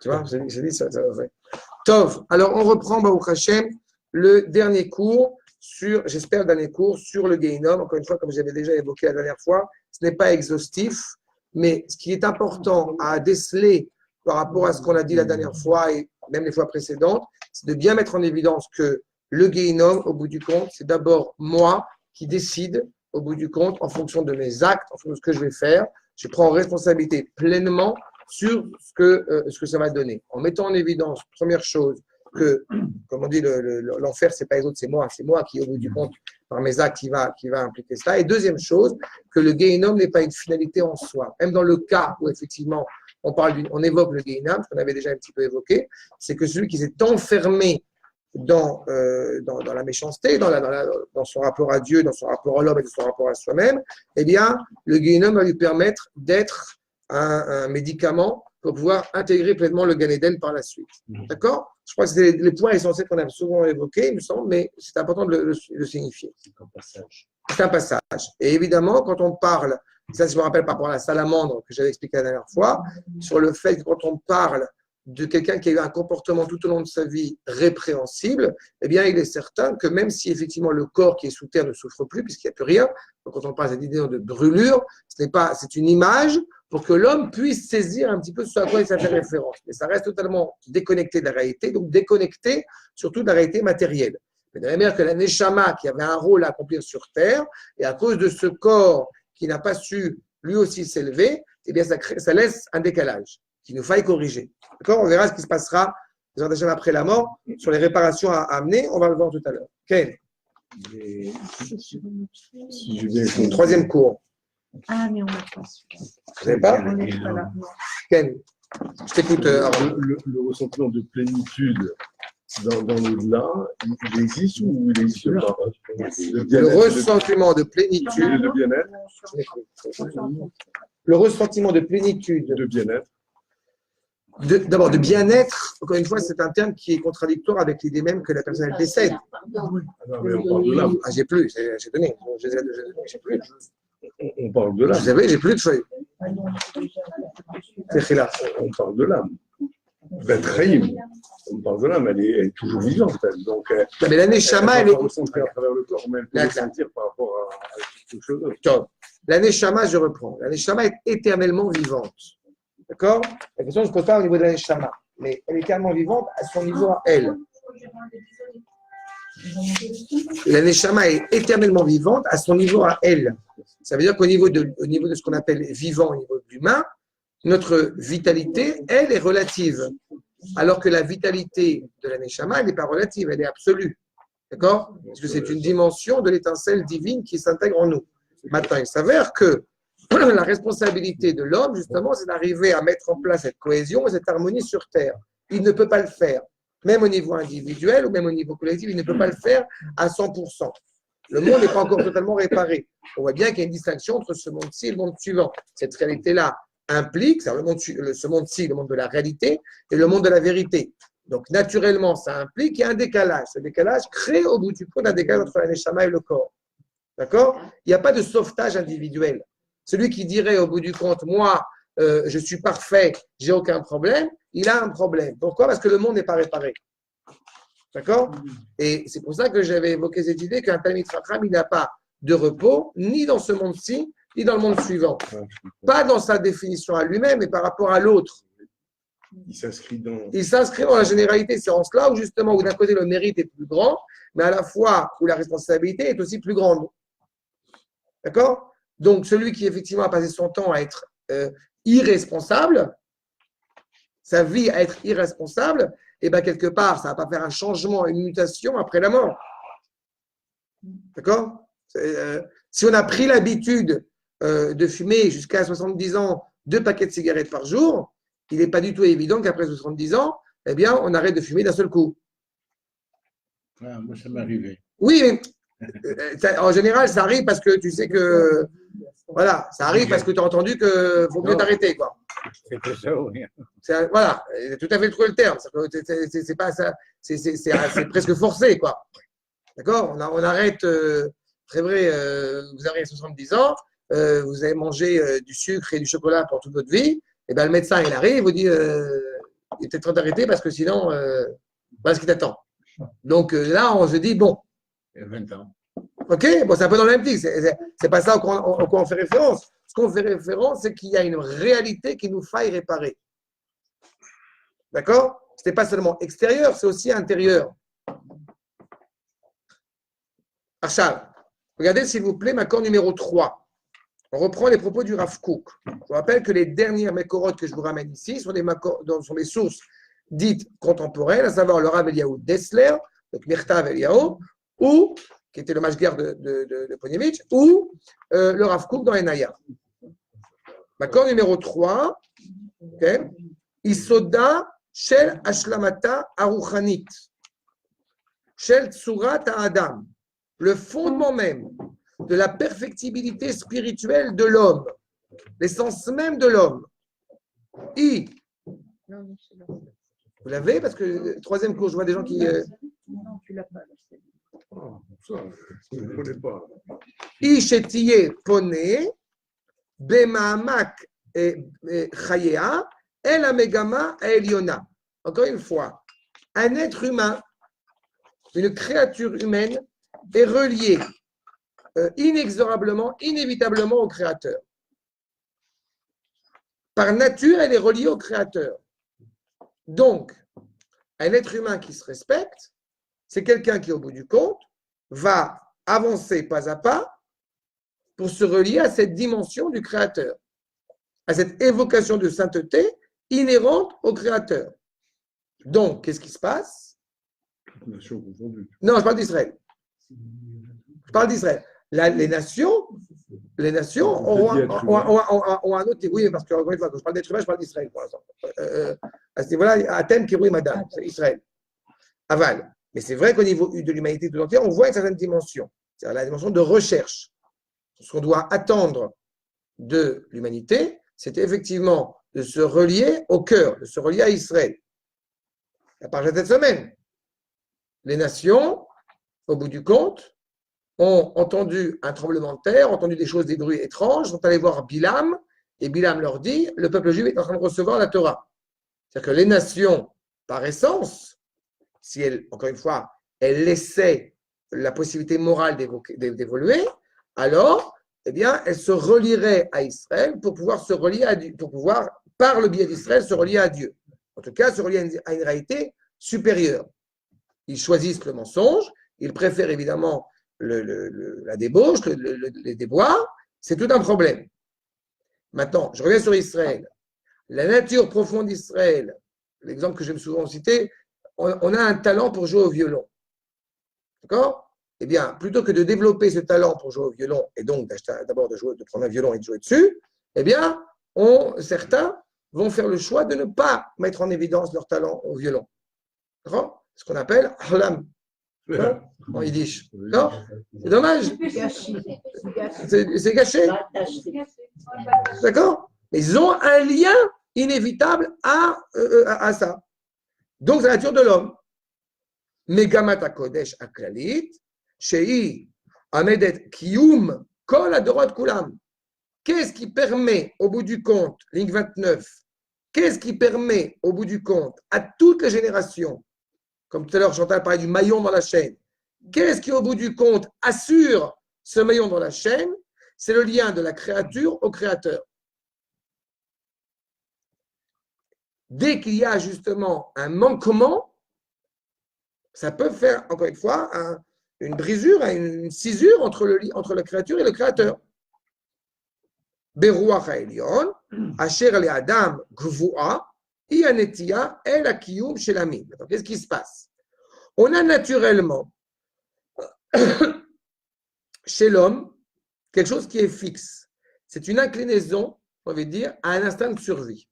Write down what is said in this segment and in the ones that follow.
Tu vois, j'ai dit ça. Ouais. Tov. Alors, on reprend, Baruch Hashem, le dernier cours j'espère, le dernier cours sur le Guéhinom. Encore une fois, comme j'avais déjà évoqué la dernière fois, ce n'est pas exhaustif, mais ce qui est important à déceler par rapport à ce qu'on a dit la dernière fois et même les fois précédentes, c'est de bien mettre en évidence que le Guéhinom, au bout du compte, c'est d'abord moi qui décide, au bout du compte, en fonction de mes actes, en fonction de ce que je vais faire. Je prends responsabilité pleinement sur ce que ça va donner. En mettant en évidence, première chose, que, comme on dit, l'enfer, c'est pas les autres, c'est moi qui, au bout du compte, par mes actes, qui va impliquer cela. Et deuxième chose, que le Guéhinom n'est pas une finalité en soi. Même dans le cas où, effectivement, on évoque le Guéhinom, ce qu'on avait déjà un petit peu évoqué, c'est que celui qui s'est enfermé dans la méchanceté, dans son rapport à Dieu, dans son rapport à l'homme et dans son rapport à soi-même, eh bien, le Guéhinom va lui permettre d'être un médicament pour pouvoir intégrer pleinement le Gan Eden par la suite. D'accord? Je crois que c'est les points essentiels qu'on a souvent évoqués, il me semble, mais c'est important de le signifier. C'est un passage. C'est un passage. Et évidemment, quand on parle, ça je me rappelle par rapport à la salamandre que j'avais expliqué la dernière fois, sur le fait que quand on parle de quelqu'un qui a eu un comportement tout au long de sa vie répréhensible, eh bien, il est certain que même si effectivement le corps qui est sous terre ne souffre plus, puisqu'il n'y a plus rien, donc quand on parle cette idée de brûlure, c'est une image pour que l'homme puisse saisir un petit peu ce à quoi il fait référence. Mais ça reste totalement déconnecté de la réalité, donc déconnecté surtout de la réalité matérielle. Mais de la même manière que la Neshama, qui avait un rôle à accomplir sur terre, et à cause de ce corps qui n'a pas su lui aussi s'élever, eh bien, ça laisse un décalage qu'il nous faille corriger. D'accord? On verra ce qui se passera après la mort sur les réparations à amener. On va le voir tout à l'heure. Ken. Si je viens Troisième cours. Ah, mais on n'a pas celui-là. Vous n'avez pas? On n'est pas là. Non. Ken, je t'écoute. Le ressentiment de plénitude dans l'au-delà, il existe ou il n'existe pas? Le ressentiment de plénitude. Le bien-être. Le ressentiment de plénitude. De bien-être. D'abord, de bien-être, encore une fois, c'est un terme qui est contradictoire avec l'idée même que la personne elle décède. Non, mais on parle de l'âme. Ah, j'ai plus, j'ai donné. J'ai plus. On parle de l'âme. Vous savez, j'ai plus de feuilles. C'est là. On parle de l'âme. Ben, Chaim, on parle de l'âme, elle est toujours vivante. Donc, non, mais la Neshama, elle est. ressentir à travers le corps, même pour ressentir par rapport à quelque chose d'autre. La Neshama, je reprends. La Neshama est éternellement vivante. D'accord? La question ne se pose pas au niveau de la Neshama, mais elle est éternellement vivante à son niveau à elle. La Neshama est éternellement vivante à son niveau à elle. Ça veut dire qu'au niveau de ce qu'on appelle vivant, au niveau de l'humain, notre vitalité, elle, est relative. Alors que la vitalité de la Neshama, elle n'est pas relative, elle est absolue. D'accord? Parce que c'est une dimension de l'étincelle divine qui s'intègre en nous. Maintenant, il s'avère que la responsabilité de l'homme, justement, c'est d'arriver à mettre en place cette cohésion et cette harmonie sur Terre. Il ne peut pas le faire. Même au niveau individuel ou même au niveau collectif, il ne peut pas le faire à 100%. Le monde n'est pas encore totalement réparé. On voit bien qu'il y a une distinction entre ce monde-ci et le monde suivant. Cette réalité-là implique, c'est-à-dire ce monde-ci, le monde de la réalité, et le monde de la vérité. Donc, naturellement, ça implique qu'il y a un décalage. Ce décalage crée au bout du compte un décalage entre la Neshama et le corps. D'accord? Il n'y a pas de sauvetage individuel. Celui qui dirait au bout du compte, moi, je suis parfait, j'ai aucun problème, il a un problème. Pourquoi? Parce que le monde n'est pas réparé. D'accord? Et c'est pour ça que j'avais évoqué cette idée qu'un Talmid Chacham, il n'a pas de repos, ni dans ce monde-ci, ni dans le monde suivant. Pas dans sa définition à lui-même, mais par rapport à l'autre. Il s'inscrit dans la généralité. C'est en cela où, justement, où d'un côté, le mérite est plus grand, mais à la fois où la responsabilité est aussi plus grande. D'accord? Donc, celui qui, effectivement, a passé son temps à être irresponsable, sa vie à être irresponsable, et bien, quelque part, ça ne va pas faire un changement, une mutation après la mort. D'accord? Si on a pris l'habitude de fumer jusqu'à 70 ans 2 paquets de cigarettes par jour, il n'est pas du tout évident qu'après 70 ans, eh bien, on arrête de fumer d'un seul coup. Ah, moi, ça m'est arrivé. Oui, mais en général, ça arrive parce que tu sais que. Voilà, ça arrive parce que tu as entendu qu'il faut mieux t'arrêter, quoi. C'était ça, oui. Voilà, tout à fait trouvé le terme. C'est pas ça, c'est presque forcé, quoi. D'accord? On arrête, très vrai, vous arrivez à 70 ans, vous avez mangé du sucre et du chocolat pour toute votre vie, et bien le médecin, il arrive, il vous dit, il était temps d'arrêter parce que sinon, voilà ce qui t'attend. Donc là, on se dit, bon, Il y a 20 ans. ok, bon, c'est un peu dans le même titre. C'est pas ça au quoi on fait référence. Ce qu'on fait référence, c'est qu'il y a une réalité qui nous faille réparer. D'accord? Ce n'est pas seulement extérieur, c'est aussi intérieur. Achal, regardez s'il vous plaît, Makor numéro 3. On reprend les propos du Rav Kook. Je vous rappelle que les dernières Mekorot que je vous ramène ici sont des sources dites contemporaines, à savoir le Rav Eliyahu Dessler, donc Mirtav Eliyahu, ou, qui était le mashguer de Ponyevitch, ou le Rav Kook dans Enaya. Makor numéro 3, okay. Isoda Shel Ashlamata Aruchanit, Shel Tsurat Adam, le fondement même de la perfectibilité spirituelle de l'homme, l'essence même de l'homme. Vous l'avez? Parce que le troisième cours, je vois des gens qui. Non, tu l'as pas. Ah, ça, je ne connais pas. Ishetiye pone, bemaamak chayea, el amegama eliona. Encore une fois, un être humain, une créature humaine, est reliée inexorablement, inévitablement au Créateur. Par nature, elle est reliée au Créateur. Donc, un être humain qui se respecte, c'est quelqu'un qui, au bout du compte, va avancer pas à pas pour se relier à cette dimension du Créateur, à cette évocation de sainteté inhérente au Créateur. Donc, qu'est-ce qui se passe? Nation confondue. Non, je parle d'Israël. Je parle d'Israël. Les nations ont un autre. Oui, parce que encore une fois, quand je parle d'être humain, je parle d'Israël pour l'instant. À ce niveau-là, Athènes, Kéroui, Madame, c'est Israël. Aval. Mais c'est vrai qu'au niveau de l'humanité tout entière, on voit une certaine dimension. C'est-à-dire la dimension de recherche. Ce qu'on doit attendre de l'humanité, c'est effectivement de se relier au cœur, de se relier à Israël. À part cette semaine, les nations, au bout du compte, ont entendu un tremblement de terre, ont entendu des choses, des bruits étranges, sont allés voir Bilam, et Bilam leur dit, le peuple juif est en train de recevoir la Torah. C'est-à-dire que les nations, par essence, si elles, encore une fois, elles laissaient la possibilité morale d'évoluer, alors, eh bien, elles se relieraient à Israël pour pouvoir se relier à Dieu, pour pouvoir, par le biais d'Israël, se relier à Dieu. En tout cas, se relier à une réalité supérieure. Ils choisissent le mensonge, ils préfèrent évidemment la débauche, les déboires, c'est tout un problème. Maintenant, je reviens sur Israël. La nature profonde d'Israël, l'exemple que j'aime souvent citer, on a un talent pour jouer au violon. D'accord? Eh bien, plutôt que de développer ce talent pour jouer au violon, et donc d'abord de prendre un violon et de jouer dessus, eh bien, certains vont faire le choix de ne pas mettre en évidence leur talent au violon. D'accord? Ce qu'on appelle halam. En yiddish. Non? C'est dommage. C'est gâché. D'accord? Ils ont un lien inévitable à ça. Donc, c'est la nature de l'homme. Megamat HaKodesh HaKlalit, Shei Amedet Kiyum Kol Adorot Kulam. Qu'est-ce qui permet, au bout du compte, ligne 29, qu'est-ce qui permet, au bout du compte, à toutes les générations, comme tout à l'heure, Chantal parlait du maillon dans la chaîne. Qu'est-ce qui, au bout du compte, assure ce maillon dans la chaîne? C'est le lien de la créature au créateur. Dès qu'il y a justement un manquement, ça peut faire, encore une fois, une brisure, une cisure entre la créature et le créateur. Beruach ha'elyon, asher le'adam gvua, ianetia el akiyum shelamim. Qu'est-ce qui se passe? On a naturellement chez l'homme quelque chose qui est fixe. C'est une inclinaison, on va dire, à un instinct de survie.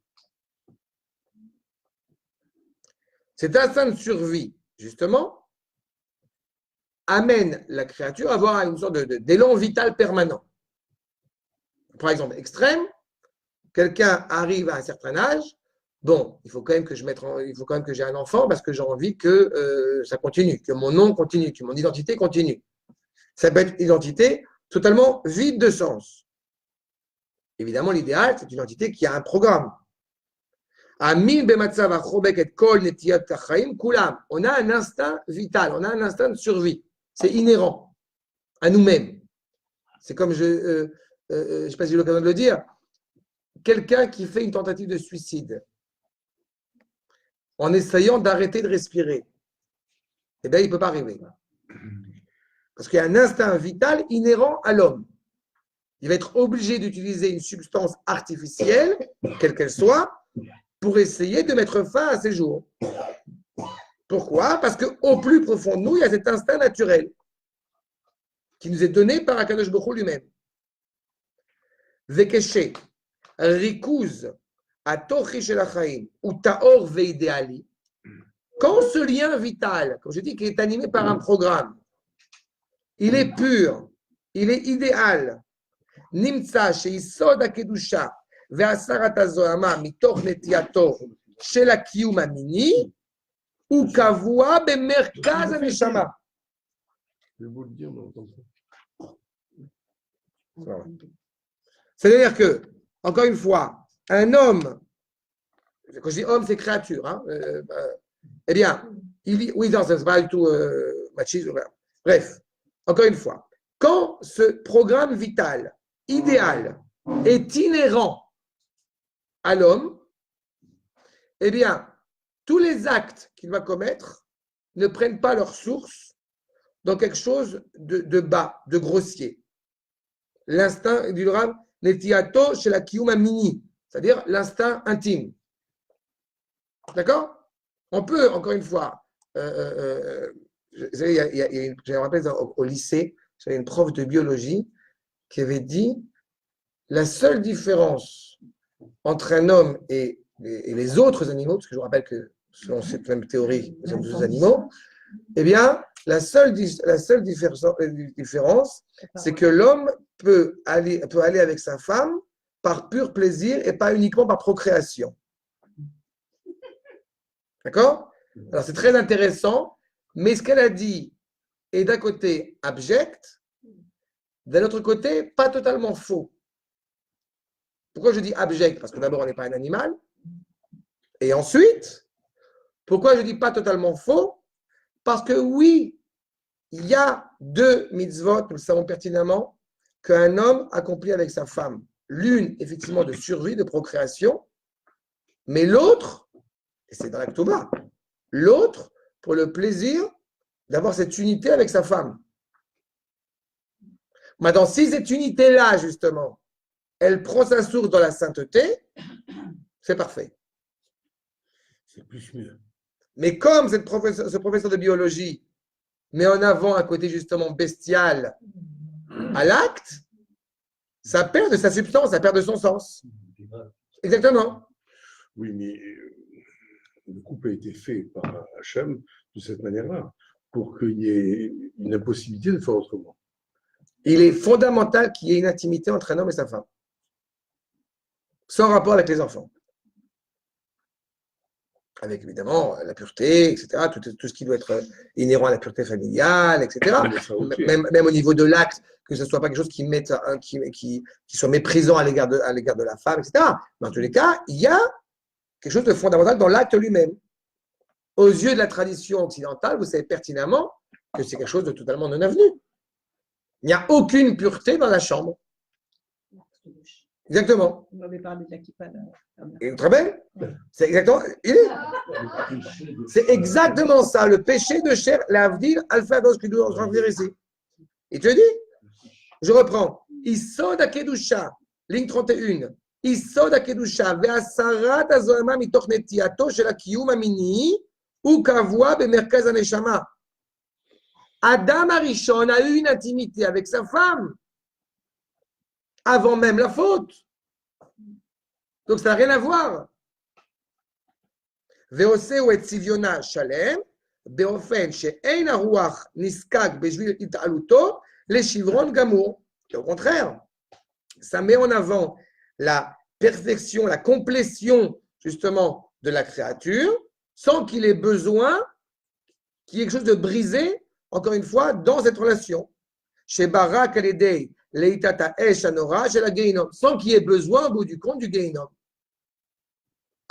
Cet instinct de survie, justement, amène la créature à avoir une sorte d'élan vital permanent. Par exemple, extrême, quelqu'un arrive à un certain âge, bon, il faut quand même que j'ai un enfant parce que j'ai envie que ça continue, que mon nom continue, que mon identité continue. Ça peut être une identité totalement vide de sens. Évidemment, l'idéal, c'est une identité qui a un programme. Amin bematzav achobek et kol netiyat kachaim kulam. On a un instinct vital, on a un instinct de survie. C'est inhérent à nous-mêmes. C'est comme je ne sais pas si j'ai l'occasion de le dire, quelqu'un qui fait une tentative de suicide en essayant d'arrêter de respirer, eh bien, il ne peut pas arriver. Parce qu'il y a un instinct vital inhérent à l'homme. Il va être obligé d'utiliser une substance artificielle, quelle qu'elle soit, pour essayer de mettre fin à ses jours. Pourquoi? Parce qu'au plus profond de nous, il y a cet instinct naturel qui nous est donné par Akadosh Baruch Hu lui-même. Vekeshe, rikuz, atochi shel hachaim, ou taor veidéali. Quand ce lien vital, comme je dis, qui est animé par un programme, il est pur, il est idéal, nimtsa sheisod hakedusha, ve'asarat hazohama mitoch netiyato shel hakiyum hamini, ou kavua bemerkaz haneshama. Je vais vous le dire, mais on entend pas. C'est-à-dire que, encore une fois, un homme, quand je dis homme, c'est créature, hein, eh bien, oui, non, ce n'est pas du tout machiste. Bref, encore une fois, quand ce programme vital, idéal, est inhérent à l'homme, eh bien, tous les actes qu'il va commettre ne prennent pas leur source dans quelque chose de bas, de grossier. L'instinct du Rav, netiyato chez la kiyum hamini, c'est-à-dire l'instinct intime. D'accord? On peut, encore une fois, je me rappelle au lycée, j'avais une prof de biologie qui avait dit la seule différence entre un homme et les autres animaux, parce que je vous rappelle que selon cette même théorie, nous sommes tous animaux, eh bien, la seule différence, c'est que l'homme peut aller avec sa femme par pur plaisir et pas uniquement par procréation. D'accord? Alors, c'est très intéressant, mais ce qu'elle a dit est d'un côté abject, d'un autre côté, pas totalement faux. Pourquoi je dis abject? Parce que d'abord, on n'est pas un animal. Et ensuite, pourquoi je dis pas totalement faux? Parce que oui, il y a deux mitzvot, nous le savons pertinemment, qu'un homme accomplit avec sa femme. L'une, effectivement, de survie, de procréation, mais l'autre, et c'est dans la Ktouba, l'autre, pour le plaisir d'avoir cette unité avec sa femme. Maintenant, si cette unité-là, justement, elle prend sa source dans la sainteté, c'est parfait. C'est plus mieux. Mais comme ce professeur de biologie met en avant un côté justement bestial à l'acte, ça perd de sa substance, ça perd de son sens. Exactement. Oui, mais le couple a été fait par Hachem de cette manière-là, pour qu'il y ait une impossibilité de faire autrement. Il est fondamental qu'il y ait une intimité entre un homme et sa femme, sans rapport avec les enfants. Avec évidemment la pureté, etc., tout ce qui doit être inhérent à la pureté familiale, etc. Même au niveau de l'acte, que ce ne soit pas quelque chose qui soit méprisant à l'égard de la femme, etc. Mais en tous les cas, il y a quelque chose de fondamental dans l'acte lui-même. Aux yeux de la tradition occidentale, vous savez pertinemment que c'est quelque chose de totalement non avenu. Il n'y a aucune pureté dans la chambre. Exactement. On avait parlé de la kippa. Et très belle. C'est exactement. C'est exactement ça, le péché de chair, l'avdil, alpha, dos, que nous sommes en train de dire ici. Il te dit, je reprends. Isod akedusha, ligne 31. Isod akedusha, ve'asarat hazohama mitoch netiyato shel hakiyum hamini, ou kavua bemerkaz haneshama. Adam Arishon a eu une intimité avec sa femme avant même la faute. Donc ça n'a rien à voir. Ve'oseu et tzivyona shalem, beofen she'ein haruach niskak bejvil it'aluto, le shivron gamour. Au contraire, ça met en avant la perfection, la complétion justement de la créature, sans qu'il ait besoin qu'il y ait quelque chose de brisé, encore une fois, dans cette relation. Chez Barak Aledei, Leitata Esh Anora, chez la Geinom, sans qu'il y ait besoin, au bout du compte, du Geinom.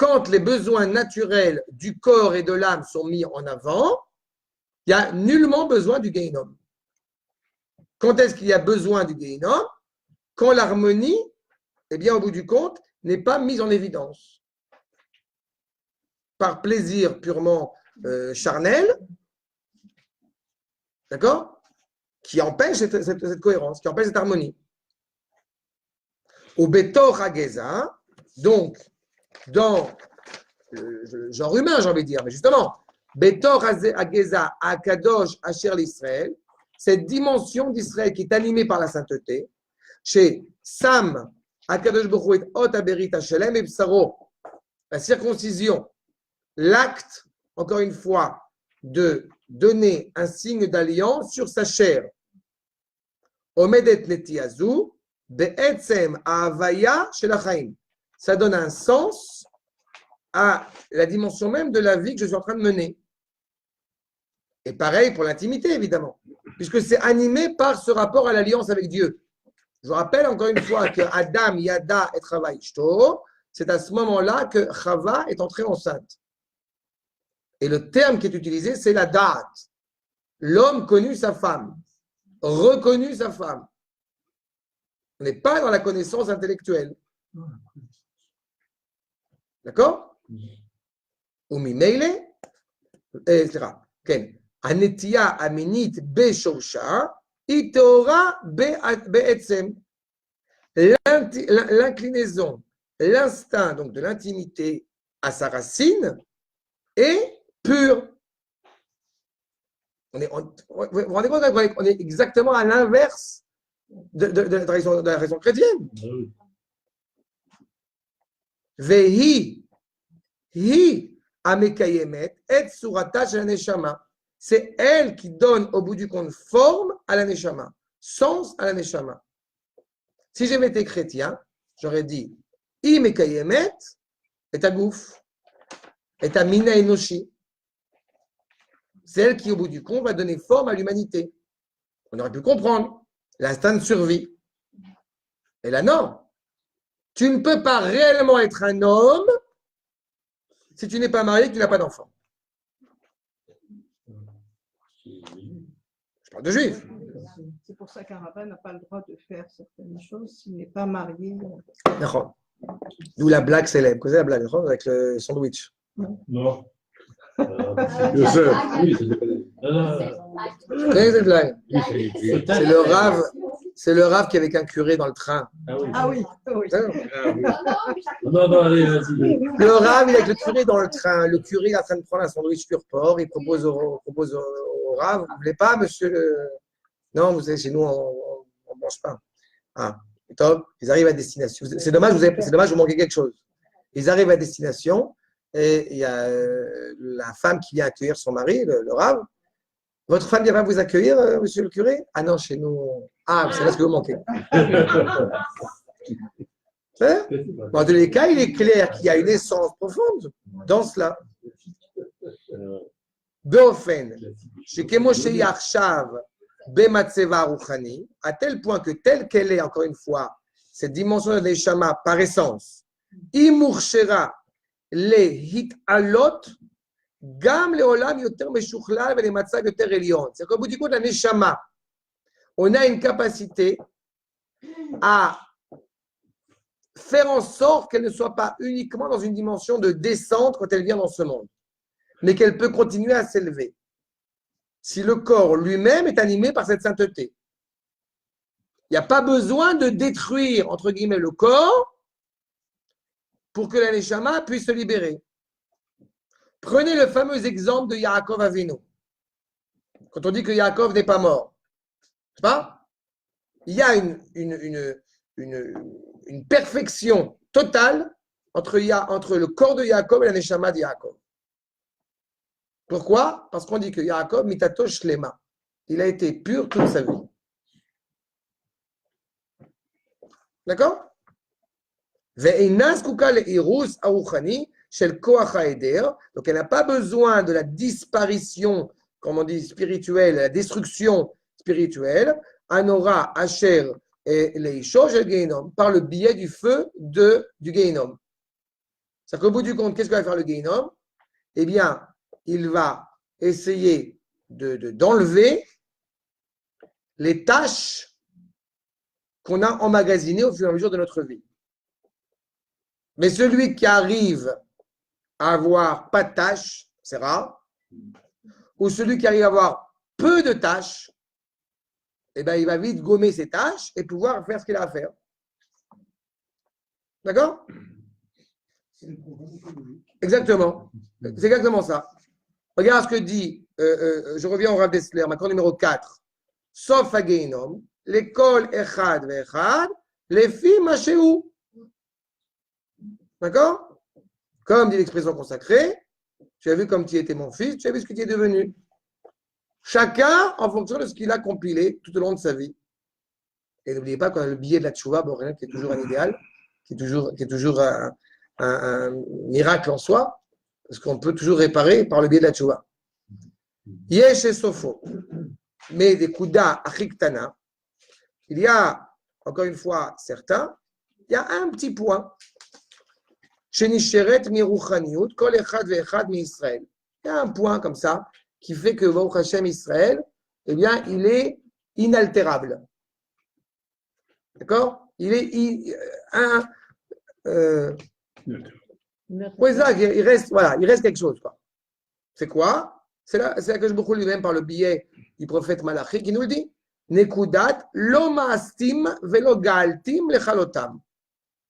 quand les besoins naturels du corps et de l'âme sont mis en avant, il n'y a nullement besoin du Gehinom. Quand est-ce qu'il y a besoin du Gehinom? Quand l'harmonie, eh bien, au bout du compte, n'est pas mise en évidence. Par plaisir purement charnel, d'accord? Qui empêche cette cohérence, qui empêche cette harmonie. Au Betor Hageza, donc, dans le genre humain, j'ai envie de dire, mais justement, Betor Hageza, Akadosh, Asher l'Israël, cette dimension d'Israël qui est animée par la sainteté, chez Sam, Akadosh Baruch Hu et Ot Aberit Hashelem et Psaro, la circoncision, l'acte, encore une fois, de donner un signe d'alliance sur sa chair. Omedet Netiazu, Be'etzem Avaya Shelachaim. Ça donne un sens à la dimension même de la vie que je suis en train de mener. Et pareil pour l'intimité, évidemment, puisque c'est animé par ce rapport à l'alliance avec Dieu. Je vous rappelle encore une fois que Adam, Yada et Chava Ishto, c'est à ce moment-là que Chava est entrée enceinte. Et le terme qui est utilisé, c'est la date. L'homme connut sa femme, reconnu sa femme. On n'est pas dans la connaissance intellectuelle. D'accord? Umimeile, etc. Anetia aminit beshorsha, iteora be'etzem. L'inclinaison, l'instinct donc de l'intimité à sa racine est pur. Vous vous rendez compte qu'on est exactement à l'inverse de la raison chrétienne. Vehi, hi amekayemet et surata shel neshama. C'est elle qui donne au bout du compte forme à la neshama, sens à la neshama. Si j'avais été chrétien, j'aurais dit hi mekayemet et à gouf, et à mina enoshi. C'est elle qui, au bout du compte, va donner forme à l'humanité. On aurait pu comprendre l'instinct de survie. Et là, non. Tu ne peux pas réellement être un homme si tu n'es pas marié et que tu n'as pas d'enfant. Je parle de juifs. C'est pour ça qu'un rabbin n'a pas le droit de faire certaines choses s'il n'est pas marié. D'accord. D'où la blague célèbre. Vous savez la blague avec le sandwich? Non. Je sais. Oui, Vous connaissez cette blague? C'est le rave qui est avec un curé dans le train. Ah oui, oui. Non, allez, vas-y. Le rave, il est avec le curé dans le train. Le curé est en train de prendre un sandwich pur porc. Il propose au rave, vous ne voulez pas, monsieur le... Non, vous savez, chez nous, on ne mange pas. Ah, top, ils arrivent à destination. C'est dommage, vous manquez quelque chose. Ils arrivent à destination et il y a la femme qui vient accueillir son mari, le rave. Votre femme vient pas vous accueillir, monsieur le curé? Ah non, chez nous... Ah, c'est là ce que vous manquez. Dans tous les cas, il est clair qu'il y a une essence profonde dans cela. Beofen, chez Kemoshe Yarshav, Bematseva Ruchani, à tel point que telle qu'elle est, encore une fois, cette dimension de l'Eshama par essence, Imurshera le hit alot, gam le olam yoter meshuchlal ve le matzav yoter elion. C'est qu'au bout du compte, la Neshama, on a une capacité à faire en sorte qu'elle ne soit pas uniquement dans une dimension de descente quand elle vient dans ce monde, mais qu'elle peut continuer à s'élever. Si le corps lui-même est animé par cette sainteté. Il n'y a pas besoin de détruire, entre guillemets, le corps pour que la Neshama puisse se libérer. Prenez le fameux exemple de Yaakov Avinu. Quand on dit que Yaakov n'est pas mort, c'est pas? Il y a une perfection totale entre le corps de Yaakov et la Neshama de Yaakov. Pourquoi? Parce qu'on dit que Yaakov, mitato shlema, il a été pur toute sa vie. D'accord? Ve'eina zkuka le'irus aruchani shel koach ha'eder. Donc, elle n'a pas besoin de la disparition, comme on dit, spirituelle, la destruction spirituelle, anora asher et leisho shel Gehinom, par le biais du feu du Gehinom. C'est-à-dire qu'au bout du compte, qu'est-ce que va faire le Guéhinom? Eh bien, il va essayer d'enlever les tâches qu'on a emmagasinées au fur et à mesure de notre vie. Mais celui qui arrive à avoir pas de tâches, c'est rare, ou celui qui arrive à avoir peu de tâches, eh bien, il va vite gommer ses tâches et pouvoir faire ce qu'il a à faire. D'accord? Exactement. C'est exactement ça. Regarde ce que dit, je reviens au Rav Dessler, maintenant numéro 4. Sauf à Geinom, l'école Echad ve'Echad, les filles machéou. D'accord? Comme dit l'expression consacrée, tu as vu comme tu étais mon fils, tu as vu ce que tu es devenu. Chacun en fonction de ce qu'il a compilé tout au long de sa vie. Et n'oubliez pas qu'on a le billet de la tchouva, qui est toujours un idéal, qui est toujours un miracle en soi, parce qu'on peut toujours réparer par le biais de la tchouva. Yesh et Sofo, mais des kuda achiktana, il y a, encore une fois, certains, il y a un petit point. Shenisheret miruchaniut, kol echad ve'echad mi Israël. Il y a un point comme ça qui fait que Baruch Hashem Israël, eh bien, il est inaltérable. D'accord? Il est oui, ça, il reste quelque chose. Quoi. C'est quoi? C'est là que je beaucoup lui-même par le biais du prophète Malachi qui nous le dit. Nekudat lo ma'astim velo galtim lechalotam.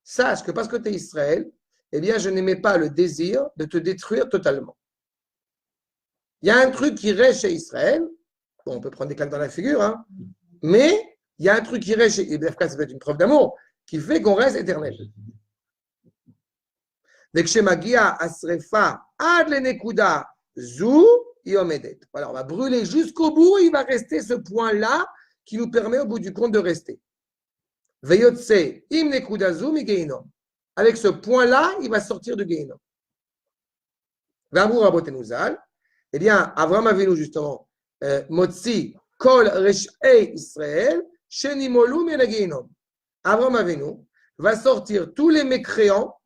Sache que parce que tu es Israël, eh bien, je n'aimais pas le désir de te détruire totalement. Il y a un truc qui reste chez Israël. Bon, on peut prendre des claques dans la figure, hein, mais il y a un truc qui reste chez Israël, ça peut être une preuve d'amour, qui fait qu'on reste éternel. Voilà, on va brûler jusqu'au bout, il va rester ce point-là qui nous permet au bout du compte de rester. Avec ce point-là, il va sortir du Gehinom. Eh bien, Avraham Avinu, justement, Motzi, Kol Resh'ei Israël, Shenimolu min Gehinom. Avraham Avinu va sortir tous les mécréants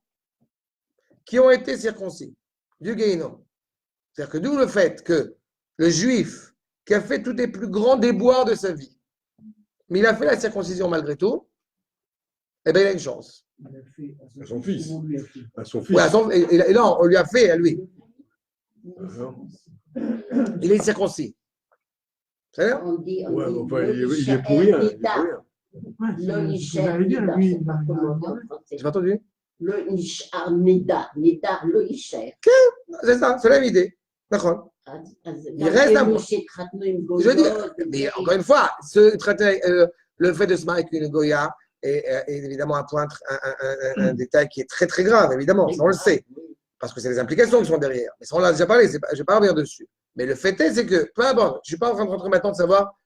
qui ont été circoncis du Gehinom. C'est-à-dire que d'où le fait que le juif qui a fait tous les plus grands déboires de sa vie, mais il a fait la circoncision malgré tout, eh bien, il a une chance. À son fils. À son fils. Ouais, et non, on lui a fait à lui. Il est circoncis. C'est ça? Ouais, enfin, il est pour rien. Vous allez dire, lui, J'ai pas entendu? Le Ishar Nida, Nida, le Isher. C'est ça, c'est la même idée. D'accord. Il reste un point. Je dis, mais encore une fois, le fait de se marier avec une Goya est évidemment un détail qui est très très grave, évidemment, ça on le sait, parce que c'est les implications qui sont derrière. Mais ça on l'a déjà parlé, je ne vais pas revenir dessus. Mais le fait est, c'est que, peu importe, je ne suis pas en train de rentrer maintenant de savoir,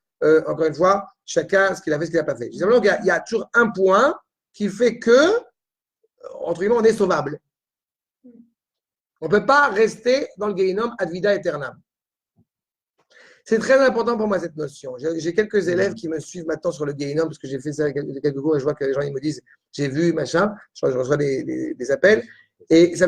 encore une fois, chacun ce qu'il a fait, ce qu'il n'a pas fait. Je dis simplement qu'il y a toujours un point qui fait que, entre guillemets, on est sauvable. On ne peut pas rester dans le Gehinom ad vida aeternam. C'est très important pour moi cette notion. J'ai quelques élèves qui me suivent maintenant sur le Gehinom parce que j'ai fait ça quelques cours et je vois que les gens ils me disent j'ai vu machin, je reçois des appels et ça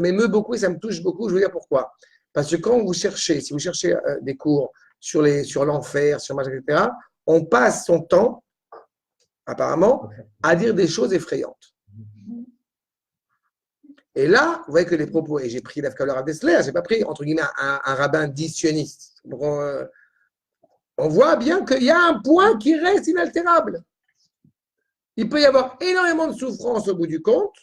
m'émeut beaucoup et ça me touche beaucoup. Je veux dire pourquoi? Parce que quand vous cherchez, si vous cherchez des cours sur l'enfer, sur machin, etc., on passe son temps apparemment à dire des choses effrayantes. Et là, vous voyez que les propos, et j'ai pris l'Afka le Rav Dessler, je n'ai pas pris, entre guillemets, un rabbin dit sioniste. On voit bien qu'il y a un point qui reste inaltérable. Il peut y avoir énormément de souffrances au bout du compte,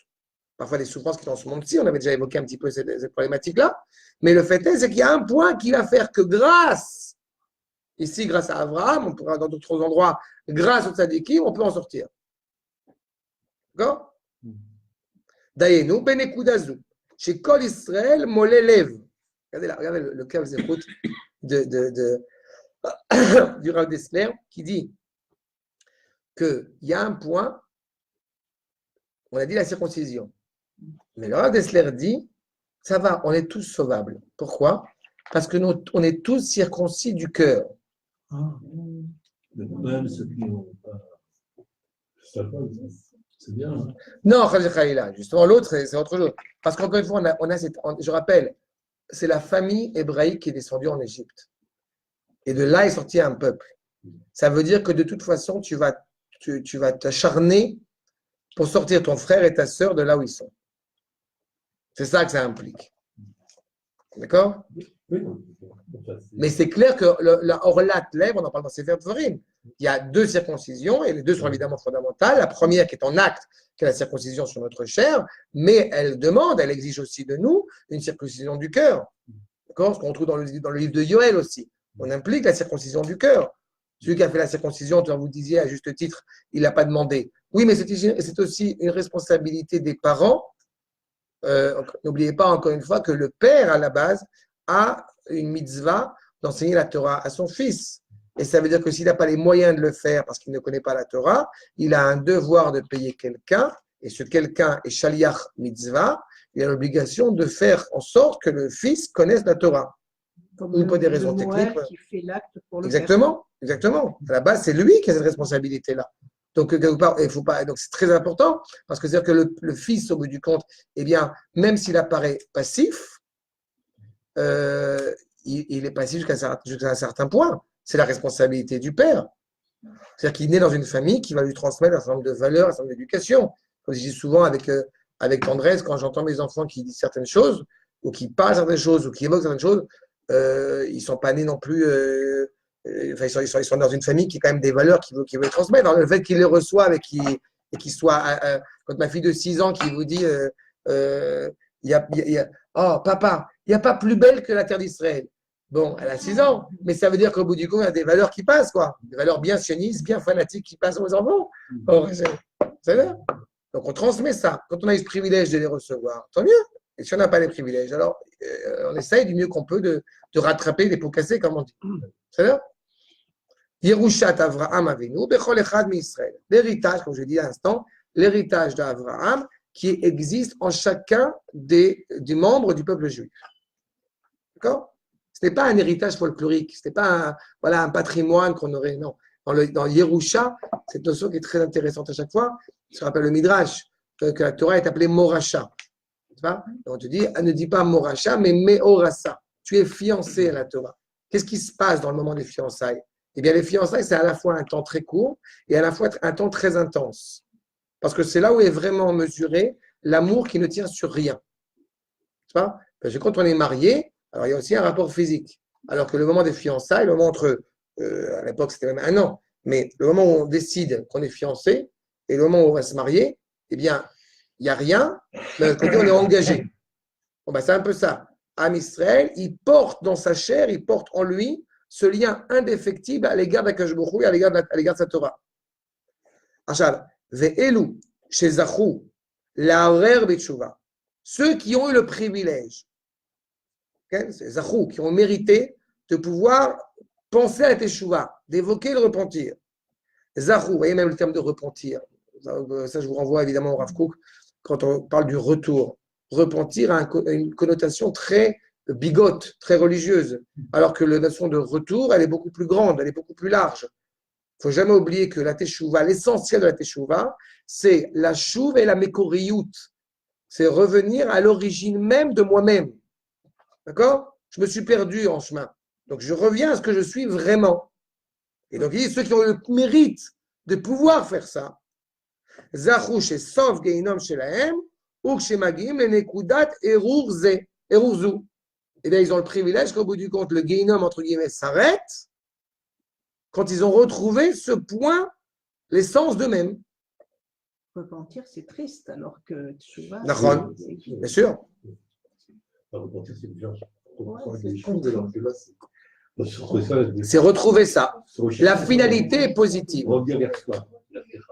parfois des souffrances qui sont dans ce monde-ci, on avait déjà évoqué un petit peu cette problématique-là, mais le fait est, c'est qu'il y a un point qui va faire que grâce à Abraham, on pourra dans d'autres endroits, grâce au tzadikim, on peut en sortir. D'accord? Dayenu benekudazu, chez Kol Israël molelev. Regardez le cave zérout du Rav Dessler qui dit qu'il y a un point, on a dit la circoncision, mais le Rav Dessler dit ça va, on est tous sauvables. Pourquoi? Parce que on est tous circoncis du cœur. Même ceux qui n'ont pas. C'est bien. Hein. Non, Khalila, justement, l'autre, c'est autre chose. Parce qu'encore une fois, je rappelle, c'est la famille hébraïque qui est descendue en Égypte. Et de là est sorti un peuple. Ça veut dire que de toute façon, tu vas t'acharner pour sortir ton frère et ta sœur de là où ils sont. C'est ça que ça implique. D'accord? Oui. Mais c'est clair que la Orlat lèvre, on en parle dans Sefer Dvarim. Il y a 2 circoncisions et les 2 sont évidemment fondamentales. La première qui est en acte, qui est la circoncision sur notre chair, mais elle exige aussi de nous une circoncision du cœur. D'accord? Ce qu'on trouve dans le livre de Yoël aussi. On implique la circoncision du cœur. Celui qui a fait la circoncision, vous disiez à juste titre, il n'a pas demandé. Oui, mais c'est aussi une responsabilité des parents. N'oubliez pas encore une fois que le père, à la base, a une mitzvah d'enseigner la Torah à son fils. Et ça veut dire que s'il n'a pas les moyens de le faire parce qu'il ne connaît pas la Torah, il a un devoir de payer quelqu'un, et ce quelqu'un est shaliach mitzvah, il a l'obligation de faire en sorte que le fils connaisse la Torah. Comme pour des le raisons techniques. qui fait l'acte pour le Exactement. À la base, c'est lui qui a cette responsabilité-là. Donc, quelque part, il faut pas. Donc, c'est très important parce que c'est-à-dire que le fils, au bout du compte, eh bien, même s'il apparaît passif, il est passif jusqu'à un certain point. C'est la responsabilité du père. C'est-à-dire qu'il naît dans une famille qui va lui transmettre un certain nombre de valeurs, un certain nombre d'éducation. Comme je dis souvent avec tendresse, quand j'entends mes enfants qui disent certaines choses, ou qui parlent certaines choses, ou qui évoquent certaines choses, ils ne sont pas nés non plus. Enfin, ils sont dans une famille qui a quand même des valeurs qu'ils veulent transmettre. Alors, le fait qu'ils les reçoivent et qu'ils soient. Quand ma fille de 6 ans qui vous dit oh, papa, il n'y a pas plus belle que la terre d'Israël. Bon, elle a 6 ans, mais ça veut dire qu'au bout du compte, il y a des valeurs qui passent, quoi. Des valeurs bien sionistes, bien fanatiques qui passent aux enfants. Bon, c'est vrai. Donc, on transmet ça. Quand on a eu ce privilège de les recevoir, tant mieux. Et si on n'a pas les privilèges, alors on essaye du mieux qu'on peut de rattraper les pots cassés, comme on dit. C'est vrai? Yerushat Avraham Avinu, Bechol Echad Mi-Israël. L'héritage, comme je l'ai dit à l'instant, l'héritage d'Avraham qui existe en chacun des membres du peuple juif. D'accord? Ce n'est pas un héritage folklorique, ce n'est pas un patrimoine qu'on aurait. Non. Dans Yerusha, cette notion qui est très intéressante à chaque fois, ça se rappelle le Midrash, que la Torah est appelée Moracha. Donc on te dit, elle ne dit pas Moracha, mais Meorasa. Tu es fiancé à la Torah. Qu'est-ce qui se passe dans le moment des fiançailles? Eh bien, les fiançailles, c'est à la fois un temps très court et à la fois un temps très intense. Parce que c'est là où est vraiment mesuré l'amour qui ne tient sur rien. Parce que quand on est marié, alors il y a aussi un rapport physique. Alors que le moment des fiançailles, le moment entre, à l'époque c'était même 1 an, mais le moment où on décide qu'on est fiancé et le moment où on va se marier, eh bien, il n'y a rien, mais d'un côté, on est engagé. Bon, c'est un peu ça. Am Israël, il porte dans sa chair, il porte en lui ce lien indéfectible à l'égard d'Akadosh Baruch Hu et à l'égard de sa Torah. Achal, ve'elu shezachu la'arer b'tshuva. Ceux qui ont eu le privilège, okay, c'est zachu, qui ont mérité de pouvoir penser à la teshuva, d'évoquer le repentir. Zachu, vous voyez même le terme de repentir. Ça, je vous renvoie évidemment au Rav Kook quand on parle du retour. Repentir a une connotation très bigote, très religieuse, alors que la notion de retour, elle est beaucoup plus grande, elle est beaucoup plus large. Il ne faut jamais oublier que la teshuva, l'essentiel de la teshuva, c'est la chouv et la mekoriyut. C'est revenir à l'origine même de moi-même. D'accord? Je me suis perdu en chemin. Donc, je reviens à ce que je suis vraiment. Et donc, il dit, ceux qui ont le mérite de pouvoir faire ça, Zachu shesof geinom shelahem, ou shemagim lenekudat erurze. Eh bien, ils ont le privilège qu'au bout du compte, le Geinom, entre guillemets, s'arrête quand ils ont retrouvé ce point, l'essence d'eux-mêmes. Repentir, c'est triste, alors que Tchouva. D'accord, bien sûr. Repentir, c'est bien. C'est retrouver ça. La finalité est positive. Revenir vers soi.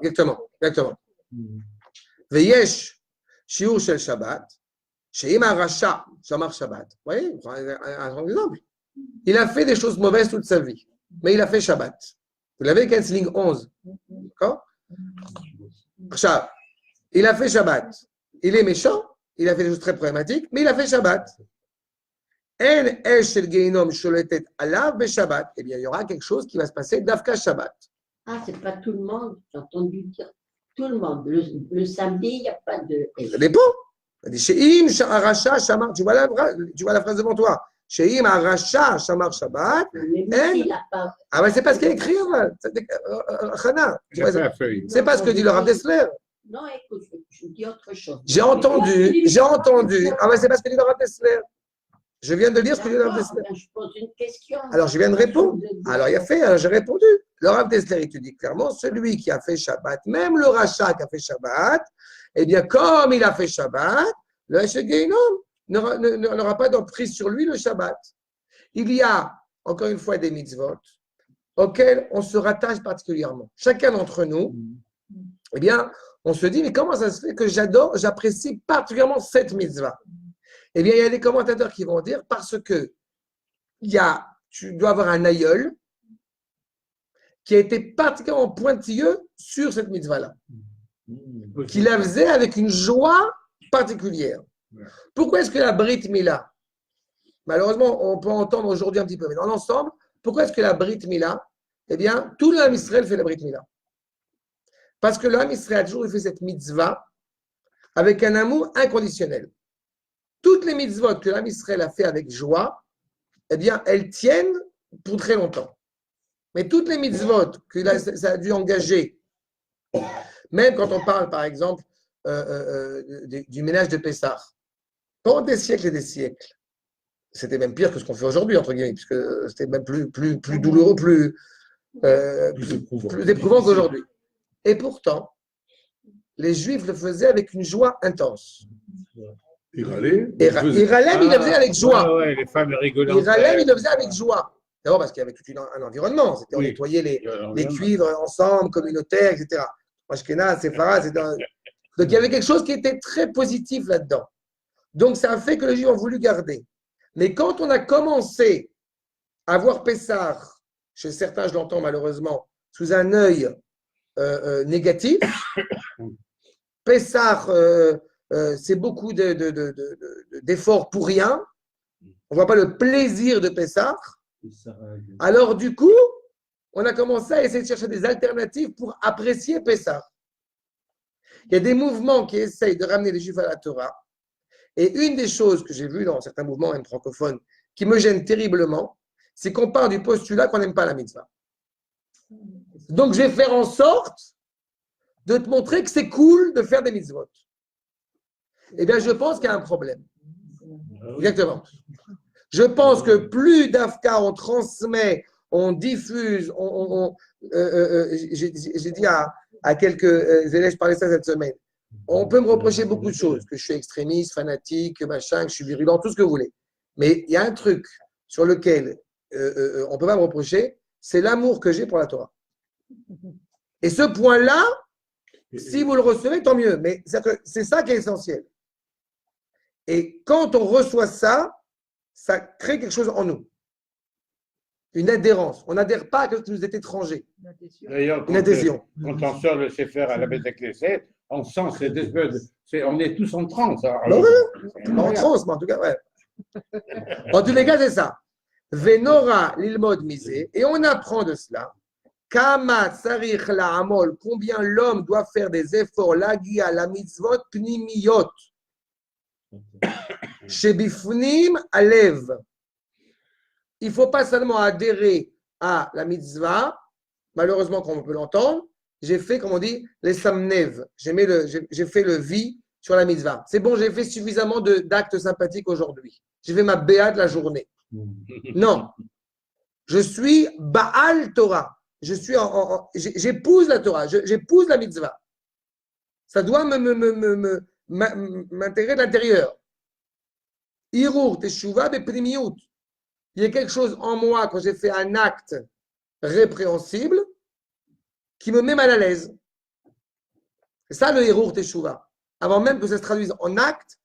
Exactement. Veyesh, shiur shel Shabbat. Sheim Aracha, Shamar Shabbat. Vous voyez, un exemple. Il a fait des choses mauvaises toute sa vie, mais il a fait Shabbat. Vous l'avez, c'est ligne 11. D'accord? Il a fait Shabbat. Il est méchant, il a fait des choses très problématiques, mais il a fait Shabbat. En esh shel geinom sholetet alav be Shabbat. Eh bien, il y aura quelque chose qui va se passer d'Afka Shabbat. Ah, c'est pas tout le monde, j'ai entendu dire. Tout le monde. Le samedi, il n'y a pas de. Ça dépend. Il dit Sheim Aracha Shamar. Tu vois la phrase devant toi. Sheim Aracha Shamar Shabbat. Mais Elle- s'il n'a pas. Ah, mais c'est pas ce qu'il y a écrit, Chana. J'ai fait la feuille. C'est pas ce que dit le Rav Dessler. Non, écoute, je dis autre chose. J'ai entendu. Ah, mais c'est pas ce que dit le Rav Dessler. Je viens de lire ce que dit le Rav Dessler. Je pose une question. Alors, je viens de répondre. Alors, il a fait, j'ai répondu. Le Rav Dessler, il te dit clairement, celui qui a fait Shabbat, même le rachat qui a fait Shabbat, eh bien, comme il a fait Shabbat, le Hashegeinom n'aura pas d'emprise sur lui le Shabbat. Il y a, encore une fois, des mitzvot auxquels on se rattache particulièrement. Chacun d'entre nous, eh bien, on se dit, mais comment ça se fait que j'apprécie particulièrement cette mitzvah? Eh bien, il y a des commentateurs qui vont dire, parce que tu dois avoir un aïeul qui a été particulièrement pointilleux sur cette mitzvah-là, qui la faisait avec une joie particulière. Pourquoi est-ce que la Brit Mila, malheureusement, on peut entendre aujourd'hui un petit peu, mais dans l'ensemble, pourquoi est-ce que la Brit Mila, eh bien, tout le Ham Israël fait la Brit Mila? Parce que le Ham Israël a toujours fait cette mitzvah avec un amour inconditionnel. Toutes les mitzvot que le Ham Israël a fait avec joie, eh bien, elles tiennent pour très longtemps. Mais toutes les mitzvot que ça a dû engager, même quand on parle, par exemple, du ménage de Pessah, pendant des siècles et des siècles, c'était même pire que ce qu'on fait aujourd'hui, entre guillemets, puisque c'était même plus douloureux, plus éprouvant qu'aujourd'hui. Et pourtant, les Juifs le faisaient avec une joie intense. Il râlait. Il râlait, mais il le faisait avec joie. Ouais, les femmes rigolaient. Il râlait, mais il le faisait avec joie. D'abord parce qu'il y avait tout un environnement. C'était on Oui. nettoyait les cuivres ensemble, communautaires, etc. Ashkenaz, Séfarad, etc. Donc il y avait quelque chose qui était très positif là-dedans. Donc c'est un fait que les Juifs ont voulu garder. Mais quand on a commencé à voir Pessah, chez certains, je l'entends malheureusement, sous un œil négatif, Pessah, c'est beaucoup d'efforts pour rien. On ne voit pas le plaisir de Pessah. Alors, du coup, on a commencé à essayer de chercher des alternatives pour apprécier Pessah. Il y a des mouvements qui essayent de ramener les Juifs à la Torah. Et une des choses que j'ai vues dans certains mouvements, même francophones, qui me gêne terriblement, c'est qu'on part du postulat qu'on n'aime pas la mitzvah. Donc, je vais faire en sorte de te montrer que c'est cool de faire des mitzvot. Eh bien, je pense qu'il y a un problème. Exactement. Je pense que plus d'Afka on transmet, on diffuse, j'ai dit à quelques élèves, je parlais de ça cette semaine, on peut me reprocher beaucoup de choses, que je suis extrémiste, fanatique, machin, que je suis virulent, tout ce que vous voulez. Mais il y a un truc sur lequel on ne peut pas me reprocher, c'est l'amour que j'ai pour la Torah. Et ce point-là, si vous le recevez, tant mieux. Mais c'est ça qui est essentiel. Et quand on reçoit ça, ça crée quelque chose en nous. Une adhérence. On n'adhère pas à quelque chose qui nous est étranger. D'ailleurs, Une adhésion. quand on sort le Sefer à la Beth Knesset, on sent cette espèce on est tous en transe. Hein. Bah ouais, en transe, mais en tout cas, ouais. En tous les cas, c'est ça. Venora l'ilmod misé, et on apprend de cela. Kama tsarich la amol, combien l'homme doit faire des efforts, l'agia, la mitzvot, pnimiyot. Chez Bifnim Alev. Il ne faut pas seulement adhérer à la mitzvah, malheureusement, comme on peut l'entendre, j'ai fait, comme on dit, les samnev. J'ai fait le vie sur la mitzvah. C'est bon, j'ai fait suffisamment d'actes sympathiques aujourd'hui. J'ai fait ma béa de la journée. Non. Je suis Baal Torah. J'épouse la Torah. J'épouse la mitzvah. Ça doit m'intégrer de l'intérieur. Irur, teshuva, beprimiyut. Il y a quelque chose en moi quand j'ai fait un acte répréhensible qui me met mal à l'aise. C'est ça le irur, teshuva. Avant même que ça se traduise en acte,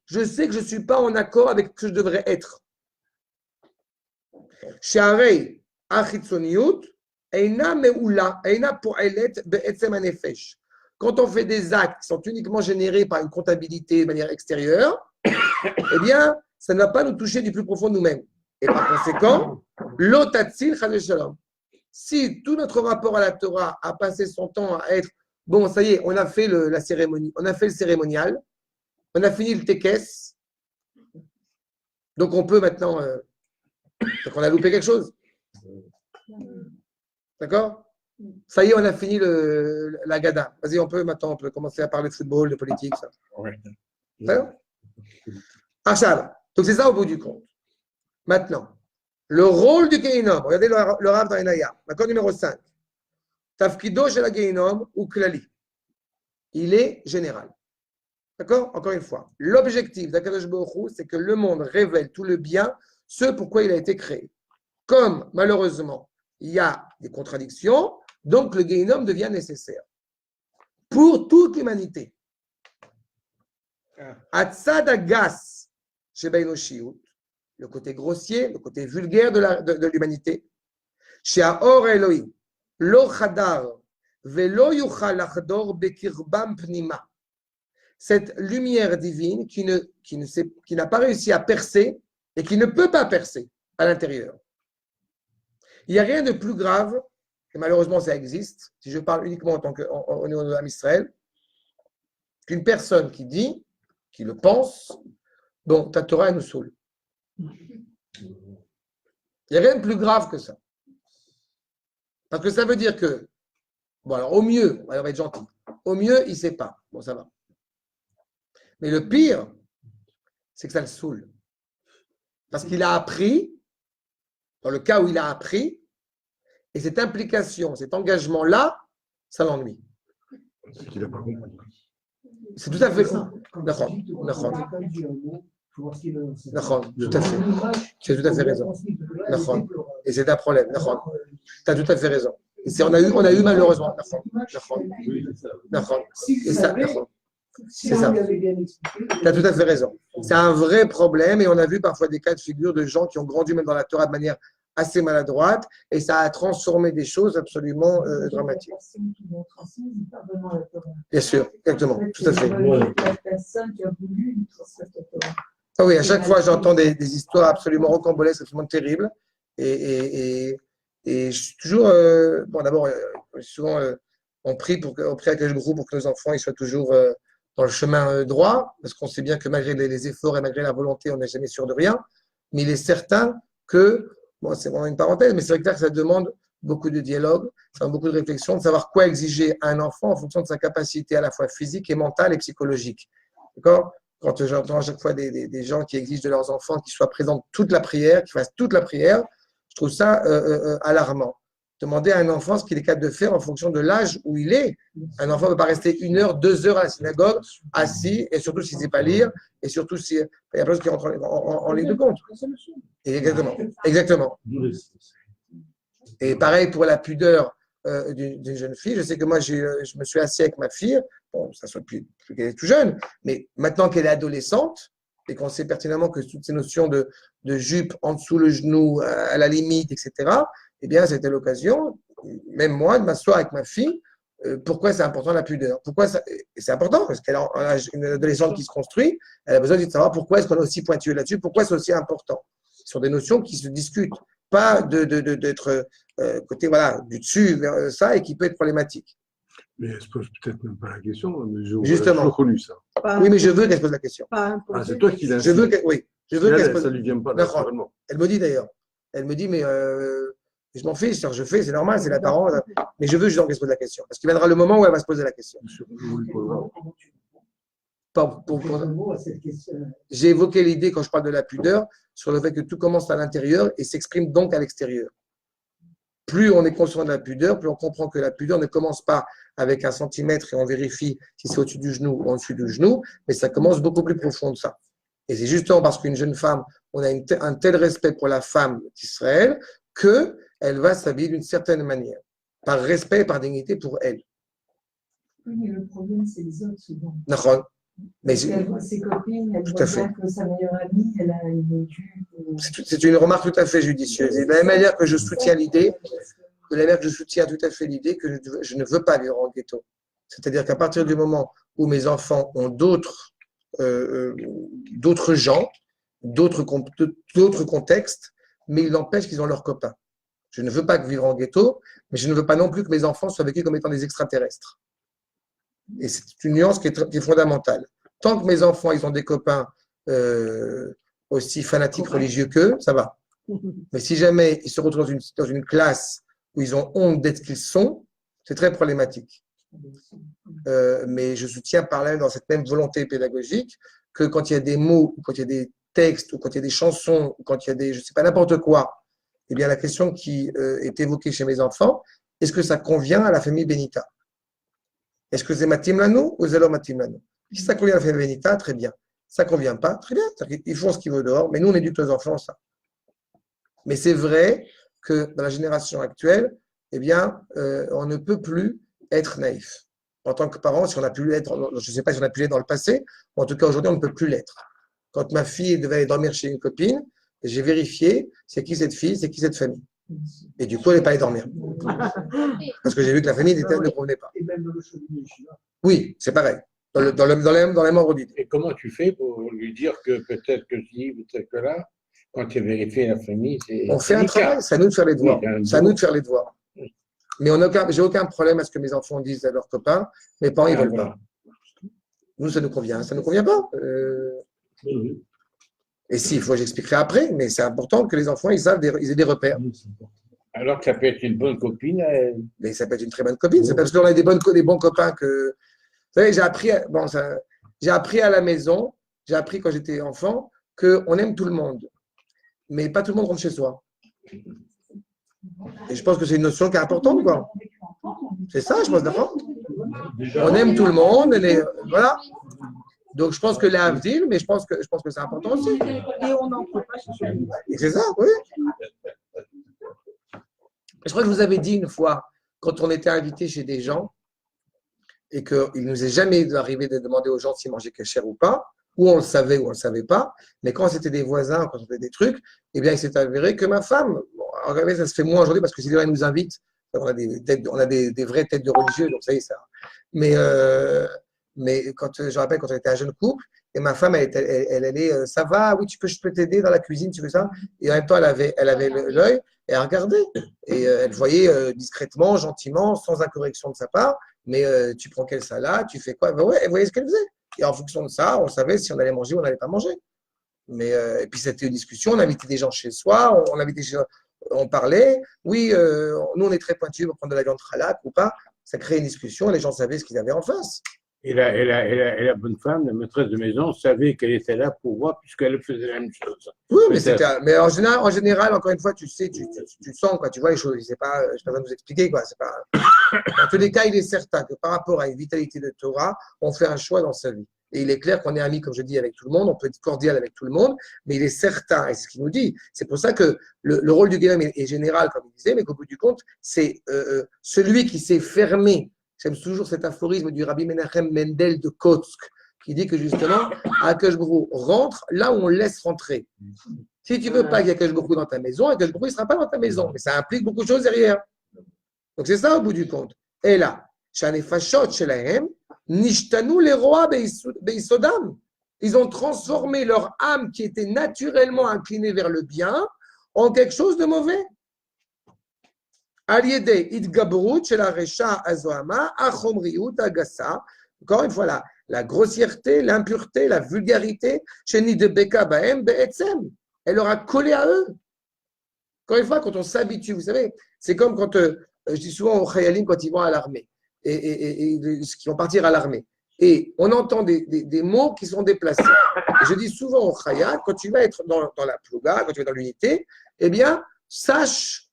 je sais que je ne suis pas en accord avec ce que je devrais être. Sharei achitzoniyut, eina meula, eina po'elet be'etzem hanefesh. Quand on fait des actes qui sont uniquement générés par une comptabilité de manière extérieure, eh bien, ça ne va pas nous toucher du plus profond de nous-mêmes. Et par conséquent, l'otatzil chadeh shalom. Si tout notre rapport à la Torah a passé son temps à être bon, ça y est, on a fait la cérémonie, on a fait le cérémonial, on a fini le tekes, donc on peut maintenant, donc on a loupé quelque chose. D'accord? Ça y est, on a fini la gada. Vas-y, on peut commencer à parler de football, de politique, ça. Ouais. D'accord? Achal. Donc c'est ça au bout du compte. Maintenant, le rôle du Gehinom, regardez le Rav dans Enaya, l'accord numéro 5. Tafkido chez la Gehinom ou Klali. Il est général. D'accord? Encore une fois, l'objectif d'Akadosh Baruch Hu, c'est que le monde révèle tout le bien, ce pourquoi il a été créé. Comme, malheureusement, il y a des contradictions, donc le Gehinom devient nécessaire. Pour toute l'humanité. Atzad Agas, chez Bainoshiout, le côté grossier, le côté vulgaire de l'humanité. Chez Aor Elohim, Lo Chadar, Velo Yuchal Lachdor Bekirbam Pnima. Cette lumière divine qui n'a pas réussi à percer et qui ne peut pas percer à l'intérieur. Il n'y a rien de plus grave, et malheureusement ça existe, si je parle uniquement au niveau de l'âme Israël, qu'une personne qui dit, qui le pense, bon, ta Torah elle nous saoule. Il n'y a rien de plus grave que ça. Parce que ça veut dire que, bon alors au mieux, on va être gentil, au mieux il ne sait pas, bon ça va. Mais le pire, c'est que ça le saoule. Parce qu'il a appris, dans le cas où il a appris, et cette implication, cet engagement-là, ça l'ennuie. C'est qu'il n'a pas compris. C'est tout à fait. D'accord. Tout à fait. Tu as tout à fait raison. D'accord. Et c'est un problème. D'accord. Tu as tout à fait raison. Et on a eu malheureusement. D'accord. Et ça, c'est ça. Tu as tout à fait raison. C'est un vrai problème et on a vu parfois des cas de figure de gens qui ont grandi même dans la Torah de manière assez maladroite et ça a transformé des choses absolument dramatiques. Bien sûr, exactement, tout à fait. Ah oui, à chaque fois j'entends des histoires absolument rocambolesques, absolument terribles et je suis toujours, bon d'abord, souvent on prie avec le groupe pour que nos enfants ils soient toujours dans le chemin droit, parce qu'on sait bien que malgré les efforts et malgré la volonté, on n'est jamais sûr de rien, mais il est certain que, bon, c'est vraiment une parenthèse, mais c'est vrai que ça demande beaucoup de dialogue, ça demande beaucoup de réflexion, de savoir quoi exiger à un enfant en fonction de sa capacité à la fois physique et mentale et psychologique. D'accord? Quand j'entends à chaque fois des gens qui exigent de leurs enfants qu'ils soient présents toute la prière, qu'ils fassent toute la prière, je trouve ça alarmant. Demander à un enfant ce qu'il est capable de faire en fonction de l'âge où il est. Un enfant ne peut pas rester 1 heure, 2 heures à la synagogue, assis, et surtout s'il ne sait pas lire, et surtout s'il y a plein de choses qui rentrent en ligne de compte. Et exactement. Et pareil pour la pudeur d'une jeune fille. Je sais que moi, je me suis assis avec ma fille, bon, ça soit depuis qu'elle est tout jeune, mais maintenant qu'elle est adolescente, et qu'on sait pertinemment que toutes ces notions de jupe en dessous le genou, à la limite, etc., eh bien, c'était l'occasion, même moi, de m'asseoir avec ma fille. Pourquoi c'est important la pudeur? Pourquoi ça... Et c'est important, parce qu'elle a une adolescente qui se construit, elle a besoin de savoir pourquoi est-ce qu'on est aussi pointueux là-dessus, pourquoi c'est aussi important. Ce sont des notions qui se discutent, pas d'être côté voilà, du dessus vers ça et qui peut être problématique. Mais elle ne se pose peut-être même pas la question, mais Justement. j'ai reconnu ça. Oui, mais je veux qu'elle se pose la question. Ah, c'est toi qui l'insiste. Je veux qu'elle se pose. Ça ne lui vient pas naturellement. Elle me dit d'ailleurs. Elle me dit, mais je m'en fiche, je fais, c'est normal, c'est la parole. Mais je veux justement qu'elle se pose la question. Parce qu'il viendra le moment où elle va se poser la question. J'ai évoqué l'idée, quand je parle de la pudeur, sur le fait que tout commence à l'intérieur et s'exprime donc à l'extérieur. Plus on est conscient de la pudeur, plus on comprend que la pudeur ne commence pas avec 1 centimètre et on vérifie si c'est au-dessus du genou ou en dessous du genou, mais ça commence beaucoup plus profond de ça. Et c'est justement parce qu'une jeune femme, on a un tel respect pour la femme d'Israël qu'elle va s'habiller d'une certaine manière, par respect et par dignité pour elle. Oui, mais le problème, c'est les autres souvent. D'accord. Mais elle voit ses copines, elle tout voit à fait. bien que sa meilleure amie, elle a une jupe. C'est une remarque tout à fait judicieuse. Et de la même manière que je soutiens l'idée, tout à fait l'idée que je ne veux pas vivre en ghetto. C'est-à-dire qu'à partir du moment où mes enfants ont d'autres gens, d'autres contextes, mais il n'empêche qu'ils ont leurs copains. Je ne veux pas vivre en ghetto, mais je ne veux pas non plus que mes enfants soient vécus comme étant des extraterrestres. Et c'est une nuance qui est fondamentale. Tant que mes enfants, ils ont des copains aussi fanatiques religieux qu'eux, ça va. Mais si jamais ils se retrouvent dans une classe où ils ont honte d'être qu'ils sont, c'est très problématique. Mais je soutiens par là, dans cette même volonté pédagogique, que quand il y a des mots, ou quand il y a des textes, ou quand il y a des chansons, ou quand il y a des, je ne sais pas, n'importe quoi, eh bien la question qui est évoquée chez mes enfants, est-ce que ça convient à la famille Benita? Est-ce que c'est Matim Lano ou Zelo Matim Lano? Si ça convient à la famille Benita, très bien. Ça ne convient pas, très bien. Ils font ce qu'ils veulent dehors, mais nous, on éduque nos enfants ça. Mais c'est vrai que dans la génération actuelle, eh bien, on ne peut plus être naïf. En tant que parent, si on a pu l'être, je ne sais pas si on a pu l'être dans le passé, en tout cas aujourd'hui, on ne peut plus l'être. Quand ma fille devait aller dormir chez une copine, j'ai vérifié c'est qui cette fille, c'est qui cette famille. Et du coup, elle n'est pas allée dormir. Parce que j'ai vu que la famille ne convenait pas. Et même dans le chemin chinois. Oui, c'est pareil. Dans les membres d'idée. Et comment tu fais pour lui dire que peut-être que si, peut-être que là, quand tu vérifies la famille, c'est. On fait un travail, c'est à nous de faire les devoirs. Oui, C'est à nous de faire les devoirs. Mais j'ai aucun problème à ce que mes enfants disent à leurs copains, mes parents, ils ne veulent pas. Nous, ça nous convient. Ça ne nous convient pas. Oui. Et si, il faut que j'expliquerai après, mais c'est important que les enfants, ils aient des repères. Alors que ça peut être une bonne copine. Mais ça peut être une très bonne copine. C'est parce qu'on a des bons copains que. Vous savez, j'ai appris à la maison, j'ai appris quand j'étais enfant, qu'on aime tout le monde. Mais pas tout le monde rentre chez soi. Et je pense que c'est une notion qui est importante, quoi. C'est ça, je pense, d'abord. On aime tout le monde, voilà. Donc, je pense que l'Avdil, mais je pense que c'est important aussi. Et on n'en peut pas chez soi. Et c'est ça, oui. Je crois que je vous avais dit une fois, quand on était invité chez des gens, et qu'il ne nous est jamais arrivé de demander aux gens s'ils mangeaient kasher ou pas, ou on le savait ou on ne le savait pas, mais quand c'était des voisins, quand c'était des trucs, eh bien, il s'est avéré que ma femme, en réalité, ça se fait moins aujourd'hui parce que si les gens nous invitent, on a des vraies têtes de religieux, donc ça y est, ça. Mais je rappelle, quand on était un jeune couple, et ma femme, elle allait, ça va, oui, je peux t'aider dans la cuisine, tu veux ça? Et en même temps, elle avait l'œil, et elle regardait. Et elle voyait discrètement, gentiment, sans incorrection de sa part, mais tu prends quelle salade, tu fais quoi? Ben ouais, elle voyait ce qu'elle faisait. Et en fonction de ça, on savait si on allait manger ou on n'allait pas manger. Mais, et puis c'était une discussion, on invitait des gens chez soi, on parlait. Oui, nous on est très pointus pour prendre de la viande halak ou pas. Ça créait une discussion, les gens savaient ce qu'ils avaient en face. Et la bonne femme, la maîtresse de maison, savait qu'elle était là pour voir, puisqu'elle faisait la même chose. Oui, mais en général, encore une fois, tu sais, tu sens, quoi, tu vois les choses. Je n'ai pas besoin de vous expliquer, quoi. Dans tous les cas, il est certain que par rapport à une vitalité de Torah, on fait un choix dans sa vie. Et il est clair qu'on est amis, comme je dis, avec tout le monde, on peut être cordial avec tout le monde, mais il est certain, et c'est ce qu'il nous dit, c'est pour ça que le rôle du Guélam est général, comme il disait, mais qu'au bout du compte, c'est celui qui s'est fermé. J'aime toujours cet aphorisme du Rabbi Menachem Mendel de Kotsk, qui dit que justement, Akash Baruch rentre là où on laisse rentrer. Si tu ne veux pas qu'il y ait Akash Baruch dans ta maison, Akash Baruch ne sera pas dans ta maison, mais ça implique beaucoup de choses derrière. Donc c'est ça au bout du compte. Et là, Shanefashot Shelahem, Nishtanu les rois Beisodam. Ils ont transformé leur âme qui était naturellement inclinée vers le bien en quelque chose de mauvais. Encore une fois, la grossièreté, l'impureté, la vulgarité, elle leur a collé à eux. Encore une fois, quand on s'habitue, vous savez, c'est comme quand, je dis souvent aux Chayalim quand ils vont à l'armée, et qui vont partir à l'armée, et on entend des mots qui sont déplacés. Et je dis souvent aux Chayal, quand tu vas être dans la plouga, quand tu vas dans l'unité, eh bien, sache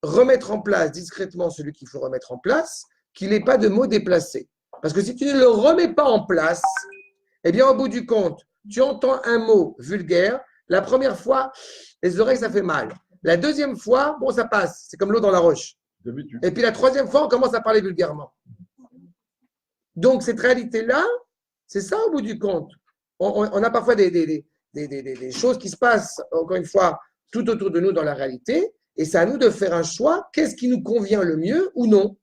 remettre en place discrètement celui qu'il faut remettre en place, qu'il n'ait pas de mots déplacés. Parce que si tu ne le remets pas en place, eh bien, au bout du compte, tu entends un mot vulgaire. La première fois, les oreilles, ça fait mal. La deuxième fois, bon, ça passe. C'est comme l'eau dans la roche. Et puis la troisième fois, on commence à parler vulgairement. Donc, cette réalité-là, c'est ça au bout du compte. On a parfois des choses qui se passent, encore une fois, tout autour de nous dans la réalité. Et c'est à nous de faire un choix. Qu'est-ce qui nous convient le mieux ou non?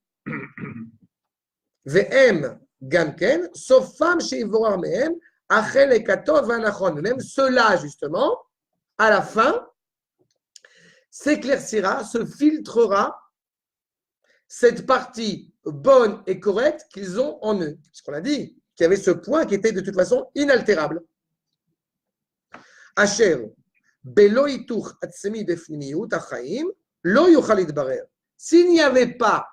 Ve'em gamken, sauf femme chez Ivorar mehem, achel et katov vanachon. Même cela, justement, à la fin, s'éclaircira, se filtrera cette partie bonne et correcte qu'ils ont en eux. Ce qu'on a dit, qu'il y avait ce point qui était de toute façon inaltérable. Asher, belo ituch atzmi befnimiyut achaim, lo yuchal yitbarer. S'il n'y avait pas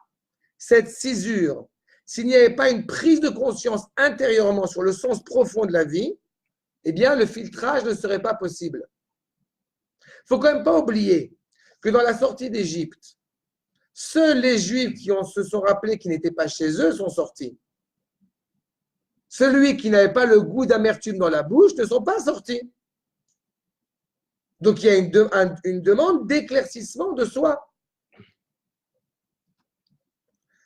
cette cisure, s'il n'y avait pas une prise de conscience intérieurement sur le sens profond de la vie, eh bien, le filtrage ne serait pas possible. Il ne faut quand même pas oublier que dans la sortie d'Égypte, seuls les Juifs qui se sont rappelés qu'ils n'étaient pas chez eux sont sortis. Celui qui n'avait pas le goût d'amertume dans la bouche ne sont pas sortis. Donc, il y a une demande d'éclaircissement de soi.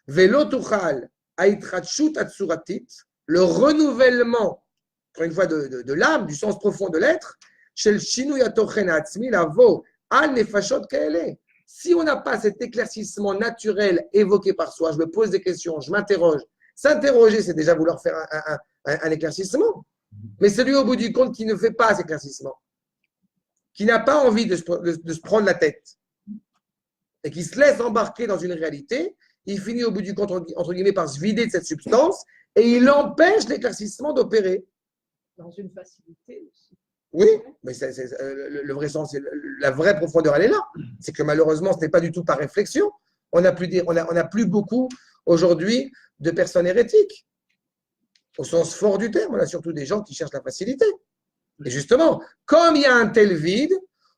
Velo tuchal aitratshut atsuratit, le renouvellement, encore une fois, de l'âme, du sens profond de l'être, shel shinui atochen atzmi lavo al nefashot kaele. Si on n'a pas cet éclaircissement naturel évoqué par soi, je me pose des questions, je m'interroge. S'interroger, c'est déjà vouloir faire un éclaircissement. Mais celui au bout du compte qui ne fait pas cet éclaircissement, qui n'a pas envie de se prendre la tête et qui se laisse embarquer dans une réalité, il finit au bout du compte, entre guillemets, par se vider de cette substance et il empêche l'éclaircissement d'opérer. Dans une facilité aussi. Oui, mais le vrai sens, la vraie profondeur, elle est là. C'est que malheureusement, ce n'est pas du tout par réflexion. On n'a plus beaucoup aujourd'hui de personnes hérétiques. Au sens fort du terme, on a surtout des gens qui cherchent la facilité. Et justement, comme il y a un tel vide,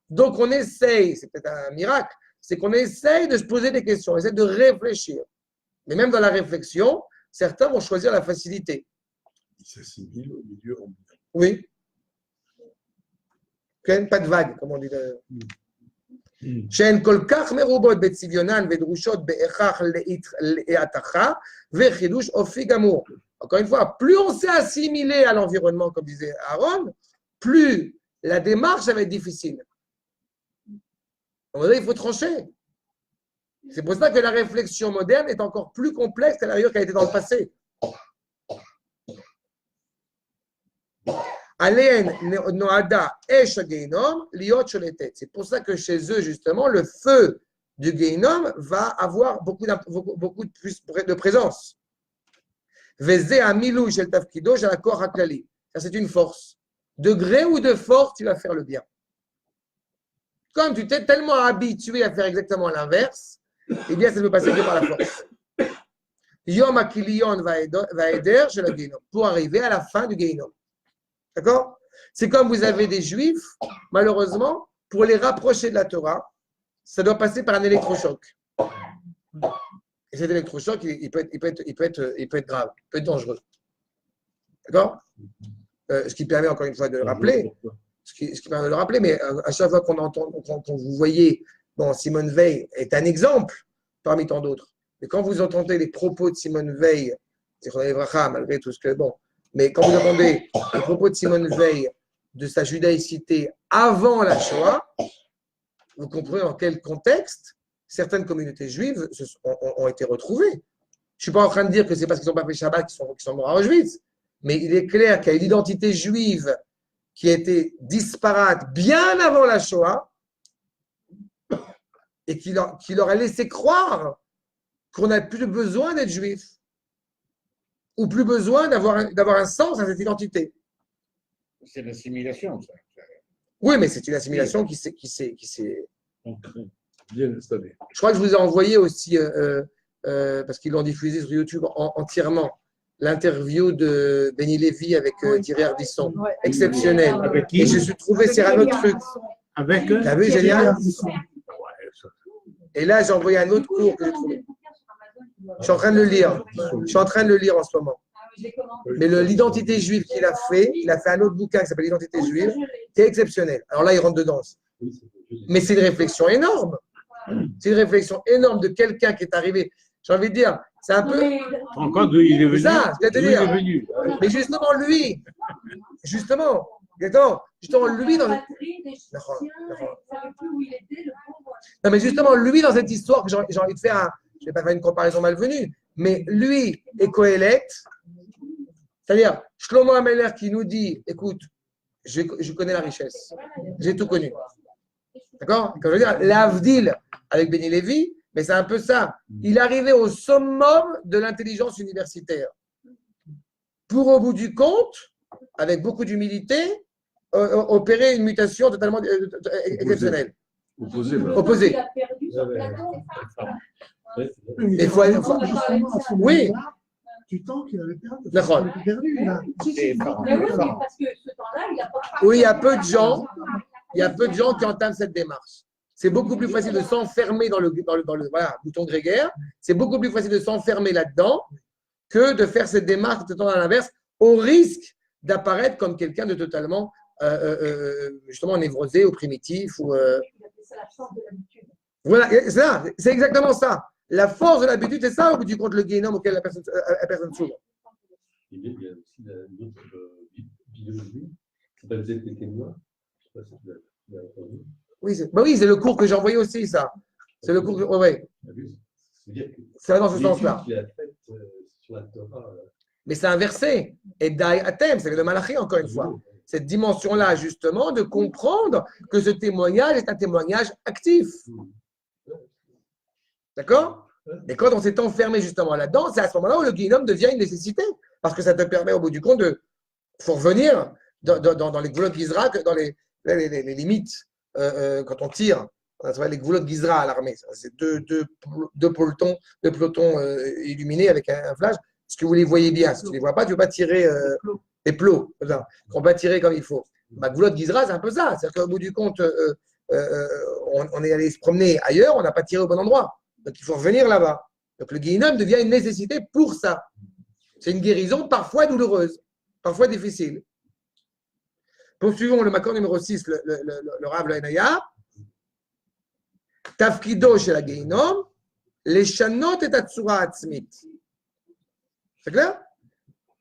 donc on essaye, c'est peut-être un miracle, c'est qu'on essaye de se poser des questions, on essaie de réfléchir. Mais même dans la réflexion, certains vont choisir la facilité. Ils s'assimilent au milieu ambiant. Oui. Pas de vague, comme on dit. שהן כל כך מרובות בצביונן ודרושות בהכרח להטחה וחידוש אופי גמור. Encore une fois, plus on s'est assimilé à l'environnement, comme disait Aaron, plus la démarche va être difficile. Il faut trancher. C'est pour ça que la réflexion moderne est encore plus complexe qu'à l'ailleurs qu'elle était dans le passé. C'est pour ça que chez eux, justement, le feu du Gehinom va avoir beaucoup de présence. Ça, c'est une force. De gré ou de force, tu vas faire le bien. Comme tu t'es tellement habitué à faire exactement l'inverse, eh bien, ça ne peut passer que par la force. Yom HaKilion va aider chez le Gehinom pour arriver à la fin du Gehinom. D'accord? C'est comme vous avez des Juifs, malheureusement, pour les rapprocher de la Torah, ça doit passer par un électrochoc. Et cet électrochoc, il peut être grave, il peut être dangereux. D'accord? Ce qui permet encore une fois de le rappeler, mais à chaque fois qu'on entend, quand vous voyez, bon, Simone Veil est un exemple parmi tant d'autres, mais quand vous entendez les propos de Simone Veil, malgré tout ce que, bon, mais quand vous entendez les propos de Simone Veil de sa judaïcité avant la Shoah, vous comprenez dans quel contexte certaines communautés juives ont été retrouvées. Je ne suis pas en train de dire que c'est parce qu'ils n'ont pas fait Shabbat qu'ils sont morts à Auschwitz, mais il est clair qu'il y a une identité juive qui a été disparate bien avant la Shoah et qui leur a laissé croire qu'on n'a plus besoin d'être juif ou plus besoin d'avoir un sens à cette identité. C'est l'assimilation, ça. Oui, mais c'est une assimilation qui s'est bien installé. Je crois que je vous ai envoyé aussi, parce qu'ils l'ont diffusé sur YouTube entièrement, l'interview de Benny Lévy avec Thierry Ardisson. Ouais. Exceptionnel. Avec qui? Et je suis trouvé, c'est un autre truc. Avec T'as vu, génial? Et là, j'ai envoyé un autre cours que j'ai trouvé. Je suis en train de le lire. Je suis en train de le lire en ce moment. Mais l'identité juive qu'il a fait, il a fait un autre bouquin qui s'appelle l'identité juive, qui est exceptionnel. Alors là, il rentre dedans. Mais c'est une réflexion énorme. C'est une réflexion énorme de quelqu'un qui est arrivé. J'ai envie de dire, c'est un peu. encore d'où il est venu. Ça, je vais te D'où il dire. est venu. Mais justement, lui, justement, lui, dans. Non, mais justement, lui, dans cette histoire, que j'ai envie de faire, je ne vais pas faire une comparaison malvenue, mais lui et Kohelet, c'est-à-dire Shlomo Ameler qui nous dit, écoute, je connais la richesse, j'ai tout connu. D'accord? Quand je veux dire, l'Avdil avec Benny Lévy, Mais c'est un peu ça. Il arrivait au summum de l'intelligence universitaire. Pour, au bout du compte, avec beaucoup d'humilité, opérer une mutation totalement exceptionnelle. Opposé. Opposé. Il a perdu son plateau. Il faut aller- Oui. Du temps qu'il avait perdu. D'accord. Il avait perdu, là. C'est pas- Mais oui, mais parce que ce temps-là, il n'a pas. Oui, il y a peu de gens. Il y a peu de gens qui entament cette démarche. C'est beaucoup plus facile de s'enfermer dans le voilà, bouton grégaire. C'est beaucoup plus facile de s'enfermer là-dedans que de faire cette démarche tout à l'inverse, au risque d'apparaître comme quelqu'un de totalement, justement, névrosé ou primitif. Ou, Il appelle ça la chance de l'habitude. Voilà, c'est exactement ça. La force de l'habitude, c'est ça, au bout du compte, le guénom auquel la personne s'ouvre. Il y a aussi une autre biologie qui s'appelle ZTT-moi. Je ne sais pas si tu l'as entendu. Oui, c'est le cours que j'ai envoyé aussi, ça. C'est le cours que. Ouais. Ça va dans ce sens-là. Qu'il a fait sur la Torah. Mais c'est inversé. Et Dai Atem, c'est le Malachi, encore une fois. Cette dimension-là, justement, de comprendre que ce témoignage est un témoignage actif. D'accord? Et quand on s'est enfermé justement là-dedans, c'est à ce moment-là où le guénom devient une nécessité. Parce que ça te permet, au bout du compte, de faut revenir dans les goulots Gizra, dans les limites, quand on tire. On a les goulots Gizra à l'armée. C'est deux pelotons illuminés avec un flash. Est-ce que vous les voyez bien? Si tu ne les vois pas, tu ne veux pas tirer des plots. On ne va pas tirer comme il faut. Ma goulotte Gizra, c'est un peu ça. C'est-à-dire qu'au bout du compte, on est allé se promener ailleurs, on n'a pas tiré au bon endroit. Donc il faut revenir là-bas. Donc le guénom devient une nécessité pour ça. C'est une guérison parfois douloureuse, parfois difficile. Poursuivons le makor numéro 6, le Rav Lainaya. Tafkido chez la guénom, les chanot et tatsura atzmit. C'est clair?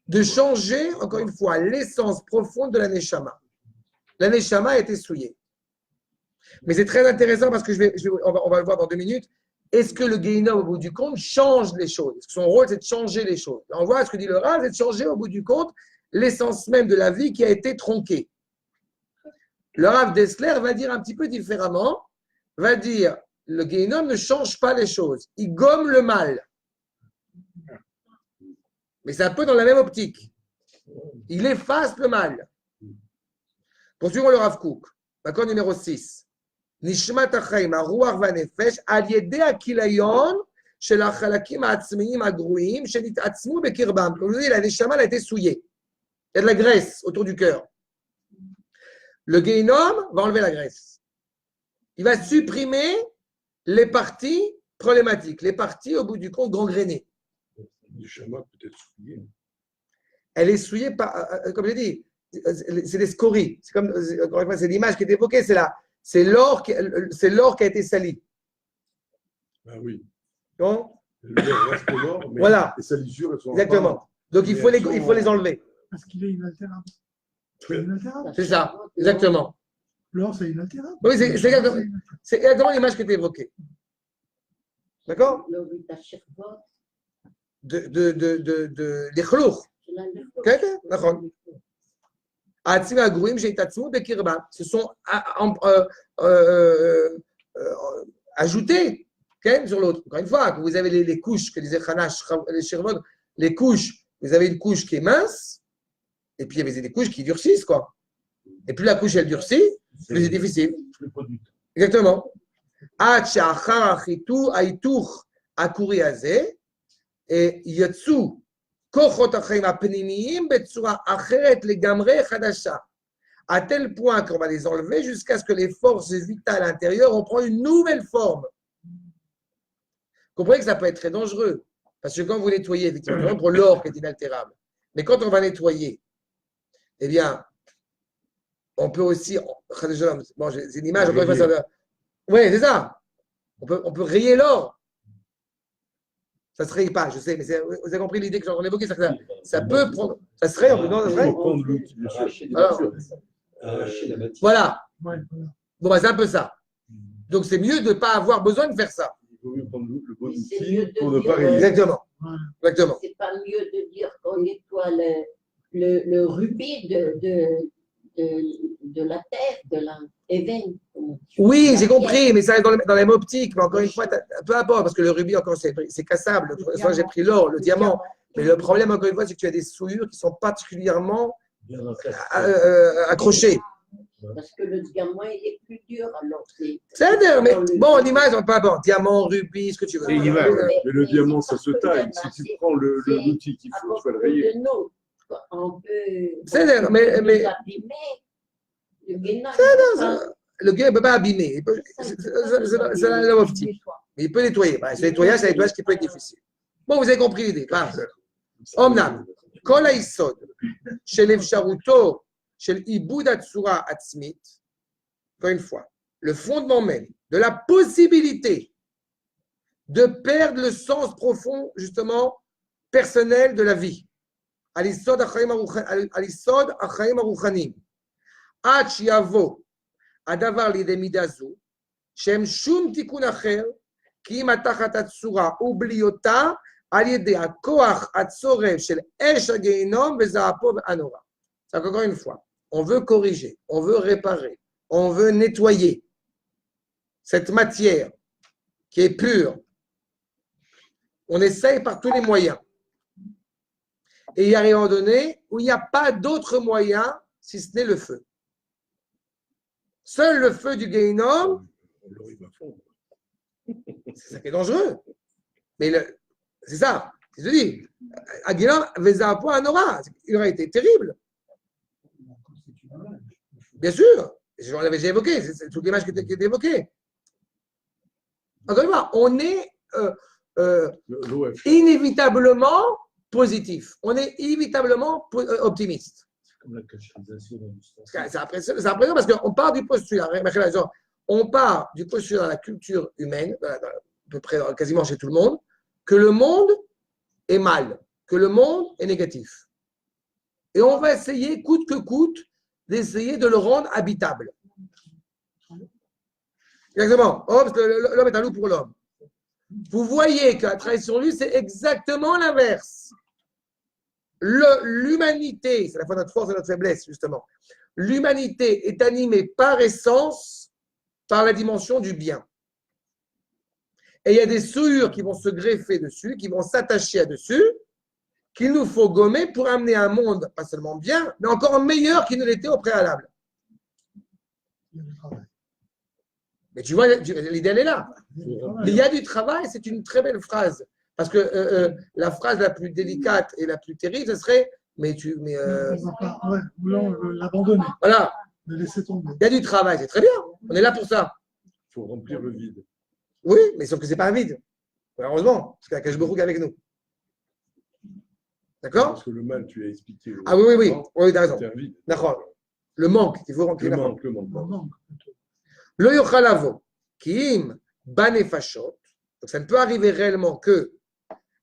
De changer, encore une fois, l'essence profonde de la neshama. La neshama a été souillée. Mais c'est très intéressant parce que on va le voir dans 2 minutes. Est-ce que le guénom, au bout du compte, change les choses? Est-ce que son rôle, c'est de changer les choses? On voit ce que dit le Rav, c'est de changer, au bout du compte, l'essence même de la vie qui a été tronquée. Le Rav Dessler va dire un petit peu différemment, va dire, le guénom ne change pas les choses, il gomme le mal. Mais c'est un peu dans la même optique. Il efface le mal. Poursuivons le Rav Kook. D'accord, numéro 6. נשמת החיים, הרוח והנפש, על ידי הכיליון של החלקים העצמיים הגרועים שנתעצמו בקרבם. Comme je dis, la neshama a été souillée. Il y a de la graisse autour du cœur. Le guénom va enlever la graisse. Il va supprimer les parties problématiques, les parties au bout du compte gangrénées. Le schéma peut être souillé. Elle est souillée par, comme j'ai dit, c'est des scories. C'est comme, encore une fois, c'est l'image qui est évoquée, c'est l'or qui a été sali. Ah oui. Donc, Le reste est l'or, mais voilà. les salissures, elles sont Exactement. Donc, il faut les enlever. Parce qu'il est inaltérable. C'est inaltérable. C'est ça, exactement. L'or, c'est inaltérable. Oui, c'est exactement l'image qui était évoquée. D'accord? Les chlours. D'accord. Se sont ajoutés sur l'autre. Encore une fois, quand vous avez les couches que disait Hanash, les Shirvod, les couches, vous avez une couche qui est mince, et puis il y avait des couches qui durcissent, quoi. Et plus la couche elle durcit, plus c'est difficile. Exactement. Et yatsu à tel point qu'on va les enlever jusqu'à ce que les forces vitales intérieures en prennent une nouvelle forme. Vous comprenez que ça peut être très dangereux. Parce que quand vous nettoyez, effectivement, pour l'or qui est inaltérable, mais quand on va nettoyer, eh bien, on peut aussi. Bon, c'est une image, encore une fois. Oui, c'est ça. On peut rayer l'or. Ça ne se raye pas, je sais, mais vous avez compris l'idée que j'en ai évoquée, ça peut prendre. Ça se raye, non, ça se raye. Voilà. Bon, bah, c'est un peu ça. Donc, c'est mieux de ne pas avoir besoin de faire ça. Il vaut mieux prendre le bon outil pour ne pas rayer. Exactement. Exactement. C'est pas mieux de dire qu'on nettoie le rubis de la terre, de la éveil. Oui, j'ai compris, mais ça reste dans les mêmes optiques. Mais encore une fois, peu importe, parce que le rubis, encore, c'est cassable. Soit j'ai pris l'or, le diamant. Mais le problème, encore une fois, c'est que tu as des souillures qui sont particulièrement Bien encasté. accrochées. Parce que le diamant, il est plus dur. Alors, C'est-à-dire, mais bon, en image, peu importe. Diamant, rubis, ce que tu veux. C'est l'image. Mais le diamant, ça se taille. Si tu prends l'outil qu'il faut, tu vas le rayer. On peut C'est-à-dire, mais abîmer. Le guénard, le gars ne peut pas abîmer. C'est la même optique. Mais il peut nettoyer. Bah, ce nettoyage, c'est un nettoyage qui peut être difficile. Bon, vous avez compris l'idée. Omnam, Kol haïsod, shel efsharuto, shel ibud hatsura atzmit, encore une fois, le fondement même de la possibilité de perdre le sens profond, justement, personnel de la vie. Al-Yisod Achaim Aruchanim. Ad shiavo adavar li'idei mida zu, she'em shum tikun acher, כי אם התחת הצורה ובליותה על ידי הכוח הצורב של אש הגיהינום וזעפו הנורא. C'est encore une fois, on veut corriger, on veut réparer, on veut nettoyer cette matière qui est pure. On essaye par tous les moyens. Et il y a un moment donné où il n'y a pas d'autre moyen si ce n'est le feu. Seul le feu du Guéhinom, c'est ça qui est dangereux. Mais c'est ça, je te dis. Aguilam Vezapo Anora, il aurait été terrible. Bien sûr, je l'avais déjà évoqué, c'est toute l'image qui était évoquée. Encore une fois, on est inévitablement positif. On est inévitablement optimiste. C'est comme la cacherisation dans l'histoire. C'est impressionnant parce qu'on part du postulat. On part du postulat dans la culture humaine, à peu près quasiment chez tout le monde, que le monde est mal, que le monde est négatif. Et on va essayer, coûte que coûte, d'essayer de le rendre habitable. Exactement. Oh, parce que l'homme est un loup pour l'homme. Vous voyez qu'à travailler sur lui, c'est exactement l'inverse. L'humanité, c'est la fois notre force et notre faiblesse, justement. L'humanité est animée par essence par la dimension du bien. Et il y a des souillures qui vont se greffer dessus, qui vont s'attacher à dessus, qu'il nous faut gommer pour amener un monde, pas seulement bien, mais encore meilleur qu'il ne l'était au préalable. Mais tu vois, l'idée, elle est là. Il y a du travail, c'est une très belle phrase. Parce que la phrase la plus délicate et la plus terrible, ce serait mais voulant l'abandonner. Voilà. De laisser tomber. Il y a du travail, c'est très bien. On est là pour ça. Il faut remplir le vide. Oui, mais sauf que ce n'est pas un vide. Heureusement, parce qu'il y a Kadosh Baruch Hu avec nous. D'accord? Parce que le mal, tu as expliqué. Ah oui, oui, oui. Oui, tu as raison. C'est un vide. D'accord. Le manque, il faut remplir Le la manque, le manque. Non, non. Le yochalavo, ki im banefashot, donc ça ne peut arriver réellement que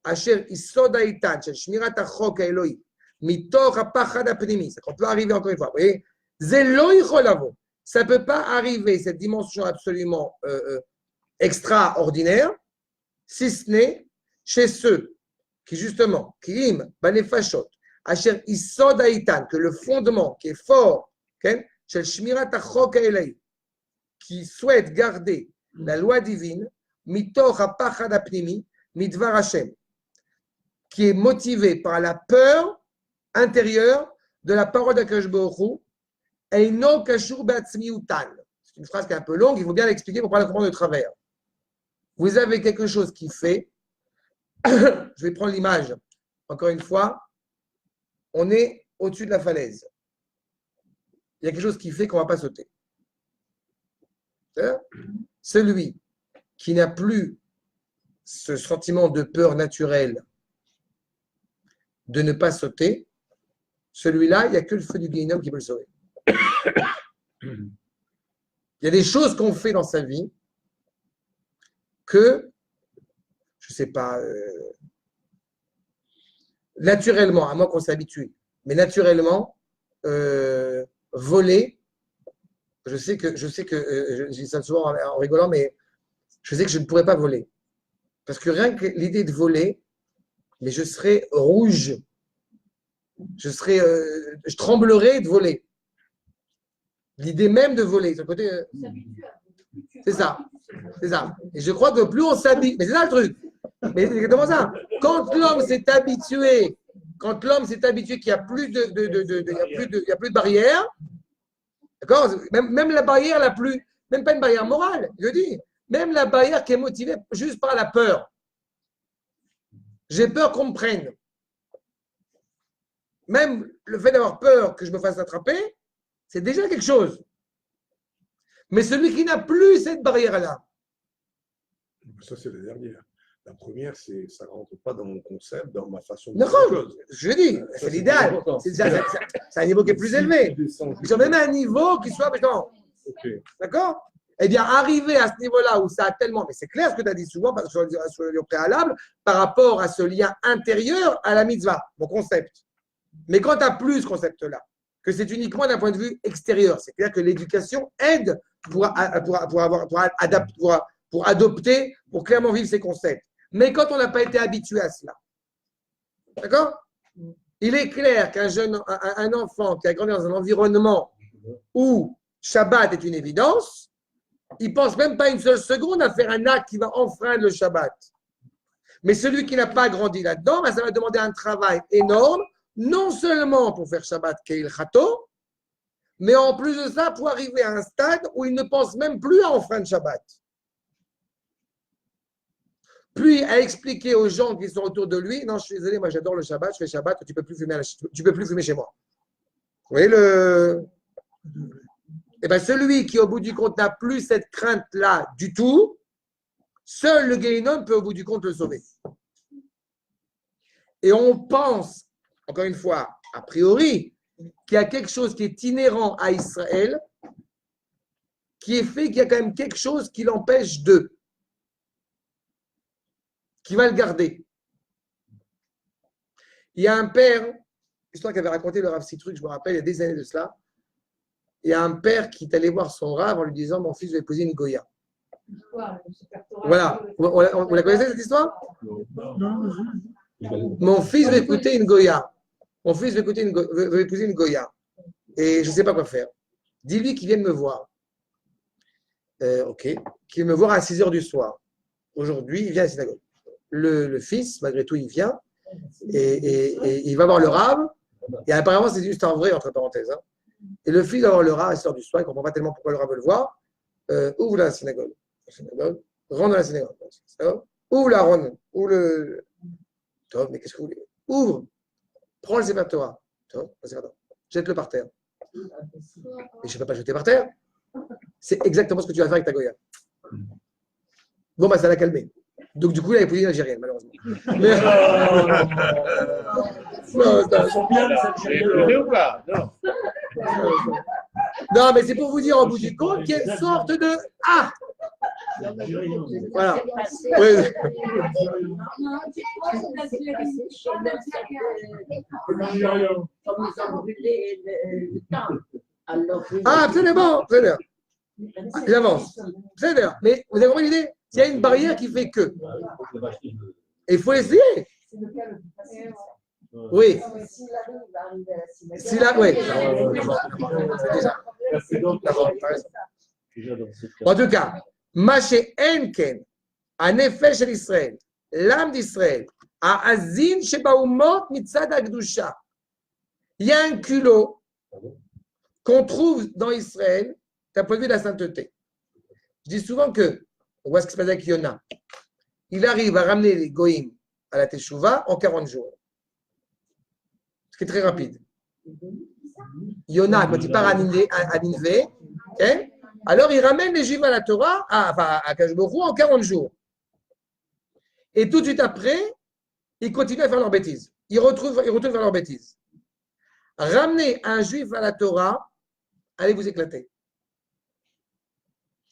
asher isod haitan shel shmirat hachok haeloi mitoch hapachad hapnimi, ça peut arriver encore une fois. Vous voyez, ze lo yochalavo, ça ne peut pas arriver cette dimension absolument extraordinaire, si ce n'est chez ceux qui justement ki im banefashot asher isod haitan, que le fondement qui est fort, shel shmirat hachok haeloi, qui souhaite garder la loi divine, mitoch hapachad hapnimi, midvar Hashem, qui est motivé par la peur intérieure de la parole d'Akadosh Baruch Hu, eino kashur be'atzmiutan. C'est une phrase qui est un peu longue, il faut bien l'expliquer pour pas la comprendre de travers. Vous avez quelque chose qui fait, je vais prendre l'image, encore une fois, on est au-dessus de la falaise. Il y a quelque chose qui fait qu'on ne va pas sauter. Celui qui n'a plus ce sentiment de peur naturelle de ne pas sauter, celui-là, il n'y a que le feu du Guéhinom qui peut le sauver. Il y a des choses qu'on fait dans sa vie que, je ne sais pas, naturellement, à moins qu'on s'habitue, mais naturellement, voler, je sais que je dis ça souvent en rigolant, mais je sais que je ne pourrais pas voler. Parce que rien que l'idée de voler, mais je serais rouge. Je tremblerais de voler. L'idée même de voler. Sur le côté, c'est ça. C'est ça. Et je crois que plus on s'habitue. Mais c'est ça le truc. Mais c'est exactement ça. Quand l'homme s'est habitué qu'il n'y a plus il y a plus de barrière, d'accord? Même la barrière la plus, même pas une barrière morale, je dis, même la barrière qui est motivée juste par la peur. J'ai peur qu'on me prenne. Même le fait d'avoir peur que je me fasse attraper, c'est déjà quelque chose. Mais celui qui n'a plus cette barrière-là. Ça, c'est la dernière. La première, c'est ça ne rentre pas dans mon concept, dans ma façon de Non, voir les choses. je dis, c'est l'idéal. C'est un niveau qui est plus élevé. Ils ont même un niveau qui soit. Ok. D'accord? Eh bien, arriver à ce niveau-là où ça a tellement. Mais c'est clair ce que tu as dit souvent sur le préalable par rapport à ce lien intérieur à la mitzvah, mon concept. Mais quand tu n'as plus ce concept-là, que c'est uniquement d'un point de vue extérieur, c'est clair que l'éducation aide pour adopter, pour clairement vivre ces concepts. Mais quand on n'a pas été habitué à cela, d'accord? Il est clair un enfant qui a grandi dans un environnement où Shabbat est une évidence, il ne pense même pas une seule seconde à faire un acte qui va enfreindre le Shabbat. Mais celui qui n'a pas grandi là-dedans, ça va demander un travail énorme, non seulement pour faire Shabbat Keil Chato, mais en plus de ça, pour arriver à un stade où il ne pense même plus à enfreindre Shabbat. Puis à expliquer aux gens qui sont autour de lui, non, je suis désolé, moi j'adore le Shabbat, je fais Shabbat, tu peux plus fumer chez moi. Vous voyez le. Eh bien, celui qui, au bout du compte, n'a plus cette crainte-là du tout, seul le Guéhinom peut, au bout du compte, le sauver. Et on pense, encore une fois, a priori, qu'il y a quelque chose qui est inhérent à Israël, qui est fait qu'il y a quand même quelque chose qui l'empêche de, qui va le garder. Il y a un père, l'histoire qu'avait raconté le Rav Citruc, je me rappelle, il y a des années de cela. Il y a un père qui est allé voir son Rav en lui disant: mon fils va épouser une Goya. Voilà. Vous la connaissez cette histoire? Mon fils va écouter une Goya. Mon fils veut épouser une Goya. Et je ne sais pas quoi faire. Dis-lui qu'il vienne me voir. Ok. Qu'il vienne me voir à 6h du soir. Aujourd'hui, il vient à la synagogue. Le fils, malgré tout, il vient. Et il va voir le Rav. Et apparemment, c'est juste en vrai, entre parenthèses. Hein. Et le fils va voir le Rav à 6h du soir. Il ne comprend pas tellement pourquoi le Rav veut le voir. Ouvre la synagogue. Rentre dans la synagogue. Ouvre la ronde. Ouvre le. Top, mais qu'est-ce que vous voulez? Ouvre. Prends le Sefer Torah. Jette-le par terre. Et je ne peux pas jeter par terre. C'est exactement ce que tu vas faire avec ta Goya. Bon, bah, ça l'a calmé. Donc, du coup, il a épousé une Algérienne, malheureusement. Mais... Non, mais c'est pour vous dire, au bout du compte, qu'il y a une sorte de. Ah! Voilà. Oui. Ah, absolument. Très bien. J'avance. Très bien. Mais vous avez compris l'idée? S'il y a une barrière qui fait que. Il faut essayer. Oui. S'il a. Oui. En tout cas, Maché Enken, un effet chez Israël, l'âme d'Israël, à Azin Shebaumot Mitzad Agdusha. Il y a un culot qu'on trouve dans Israël d'un point de vue de la sainteté. Je dis souvent que, on voit ce qui se passe avec Yona. Il arrive à ramener les Goïm à la Teshuvah en 40 jours. Ce qui est très rapide. Yona, quand il part à Ninvé, okay, alors il ramène les Juifs à la Torah, à Kajborou, en 40 jours. Et tout de suite après, ils continuent à faire leurs bêtises. Ils retournent vers leurs bêtises. Ramener un Juif à la Torah, allez vous éclater.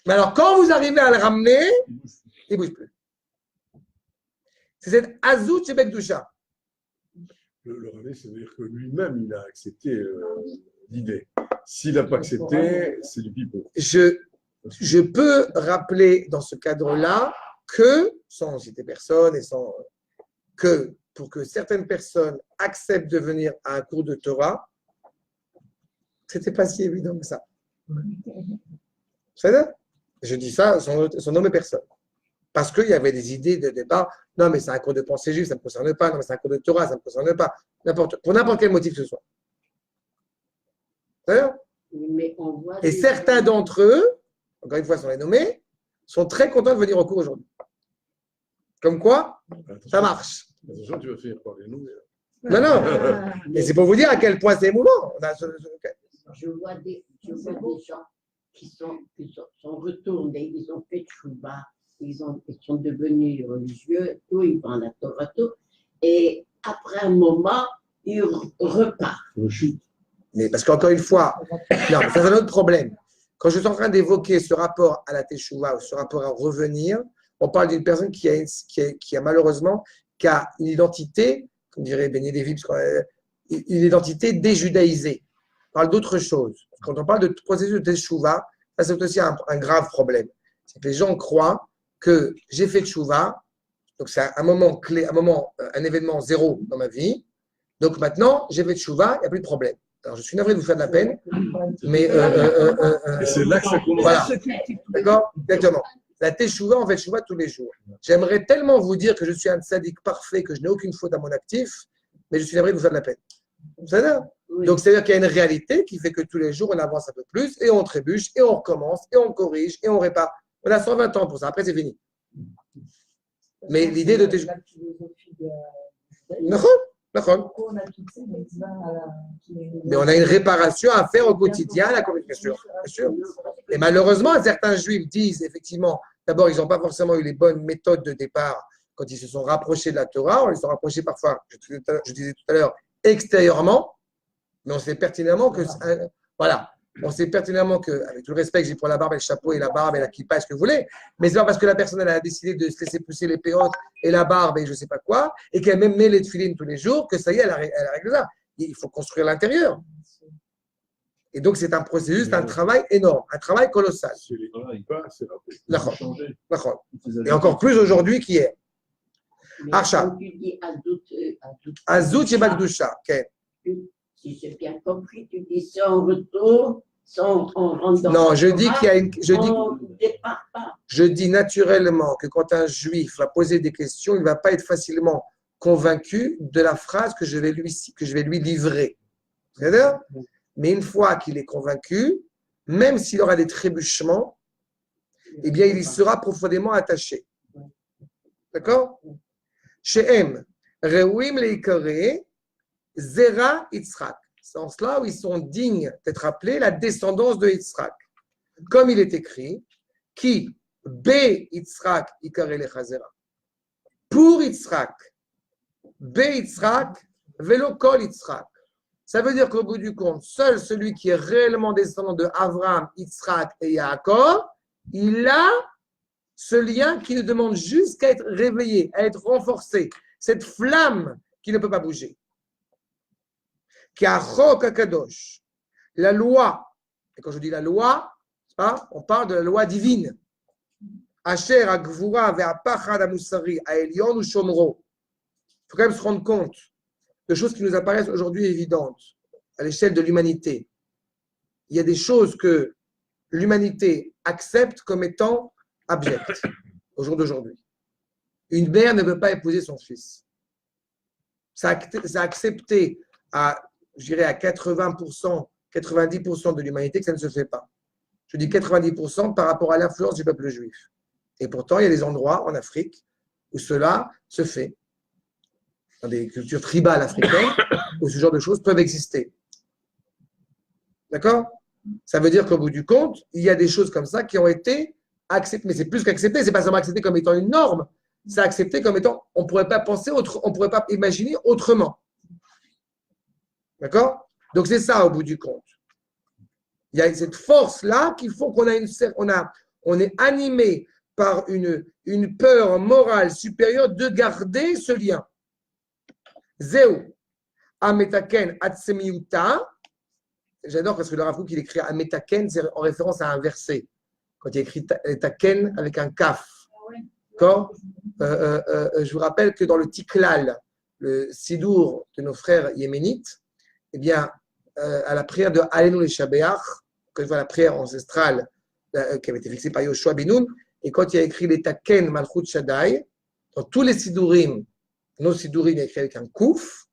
Mais alors, quand vous arrivez à le ramener, il ne bouge plus. C'est cette Azout chez Bekdusha. Le ramener, ça veut dire que lui-même, il a accepté l'idée. S'il n'a pas accepté, c'est du pipeau. Je peux rappeler dans ce cadre-là que, sans citer personne et sans que pour que certaines personnes acceptent de venir à un cours de Torah, ce n'était pas si évident que ça. C'est ça? Je dis ça sans nommer personne. Parce qu'il y avait des idées de départ. Non, mais c'est un cours de pensée juive, ça ne me concerne pas. Non, mais c'est un cours de Torah, ça ne me concerne pas. Pour n'importe quel motif que ce soit. D'ailleurs. Mais on voit Et des- certains d'entre eux, encore une fois, sans les nommer, sont très contents de venir au cours aujourd'hui. Comme quoi, ça marche. Attention, tu vas finir par les nommer. Non, non. Et c'est pour vous dire à quel point c'est émouvant. Je vois des gens sont retournés, ils ont fait tchouva, ils sont devenus religieux, tout, ils vont à la Torah, tout, et après un moment, ils repartent. Mais parce qu'encore une fois, non, ça c'est un autre problème. Quand je suis en train d'évoquer ce rapport à la teshuva ou ce rapport à revenir, on parle d'une personne qui a malheureusement une identité, comme dirait Beignet Lévy, une identité déjudaïsée. On parle d'autre chose. Quand on parle de processus de teshuva, ça c'est aussi un grave problème. C'est que les gens croient que j'ai fait teshuva, donc c'est un moment clé, un événement zéro dans ma vie. Donc maintenant, j'ai fait teshuva, il n'y a plus de problème. Alors, je suis navré de vous faire de la peine, mais Et c'est là que ça commence. voilà. D'accord? Exactement. La teshuva, on fait teshuva tous les jours. J'aimerais tellement vous dire que je suis un tzaddik parfait, que je n'ai aucune faute à mon actif, mais je suis navré de vous faire de la peine. Vous savez? Oui. Donc, c'est-à-dire qu'il y a une réalité qui fait que tous les jours, on avance un peu plus, et on trébuche, et on recommence, et on corrige, et on répare. On a 120 ans pour ça. Après, c'est fini. Mais l'idée de teshuva. La philosophie de. D'accord? D'accord. Pourquoi on a toutes ces mitzvahs Mais on a une réparation à faire au quotidien, la communication. Bien sûr. Et malheureusement, certains juifs disent effectivement, d'abord, ils n'ont pas forcément eu les bonnes méthodes de départ quand ils se sont rapprochés de la Torah. On les sont rapprochés parfois, je disais tout à l'heure, extérieurement, mais on sait pertinemment que, voilà, on sait pertinemment que, avec tout le respect que j'ai pour la barbe et le chapeau et la barbe et la kippa, ce que vous voulez, mais c'est pas parce que la personne elle a décidé de se laisser pousser les péotes et la barbe et je sais pas quoi, et qu'elle même met les tefilines tous les jours, que ça y est, elle a réglé ça. Il faut construire l'intérieur. Et donc, c'est un processus, un travail énorme, un travail colossal. C'est les pas, c'est la D'accord. Changer. D'accord. Et encore plus aujourd'hui qu'hier. Mais Archa. quand tu dis Azout et Bagdusha. Ok. Si j'ai bien compris, tu dis si on retourne, si on rentre dans Non, la je dis Torah, qu'il y a une. on ne départ pas. Je dis naturellement que quand un juif va poser des questions, il ne va pas être facilement convaincu de la phrase que je vais lui livrer. C'est-à-dire, mais une fois qu'il est convaincu, même s'il aura des trébuchements, eh bien, il y sera profondément attaché. D'accord? Chez M, Reuim Leikare, Zera Yitzhak. C'est en cela où ils sont dignes d'être appelés la descendance de Yitzhak. Comme il est écrit, qui B Yitzhak Ikare Lechazera. Pour Yitzhak, B Yitzhak, Velo Kol Yitzhak. Ça veut dire qu'au bout du compte, seul celui qui est réellement descendant de Abraham, Yitzhak et Yaakov, il a ce lien qui ne demande juste qu'à être réveillé, à être renforcé. Cette flamme qui ne peut pas bouger. Kachok Akadosh. La loi, et quand je dis la loi, on parle de la loi divine. Asher Agvura ve'apachad amusari aelion ou shomro. Il faut quand même se rendre compte de choses qui nous apparaissent aujourd'hui évidentes à l'échelle de l'humanité. Il y a des choses que l'humanité accepte comme étant abjectes au jour d'aujourd'hui. Une mère ne peut pas épouser son fils. Ça a accepté à, je dirais, à 80%, 90% de l'humanité que ça ne se fait pas. Je dis 90% par rapport à l'influence du peuple juif. Et pourtant, il y a des endroits en Afrique où cela se fait. Dans des cultures tribales africaines, où ce genre de choses peuvent exister. D'accord? Ça veut dire qu'au bout du compte, il y a des choses comme ça qui ont été acceptées. Mais c'est plus qu'accepté, c'est pas seulement accepté comme étant une norme, c'est accepté comme étant, on ne pourrait pas penser autre, on ne pourrait pas imaginer autrement. D'accord? Donc c'est ça au bout du compte. Il y a cette force-là qui font qu'on a on est animé par une peur morale supérieure de garder ce lien. Zéou, Ametaken Atsemiuta. J'adore parce que le Rav Kook, il écrit Ametaken, c'est en référence à un verset. Quand il écrit Taken avec un kaf. D'accord? Je vous rappelle que dans le Tiklal, le Sidour de nos frères yéménites, eh bien, à la prière de Alenu les Shabeach, encore une fois, la prière ancestrale qui avait été fixée par Yoshua ben Nun. Et quand il a écrit les Taken Malchut Shaddai, dans tous les Sidurim, nos Sidurim, il a écrit avec un Kouf.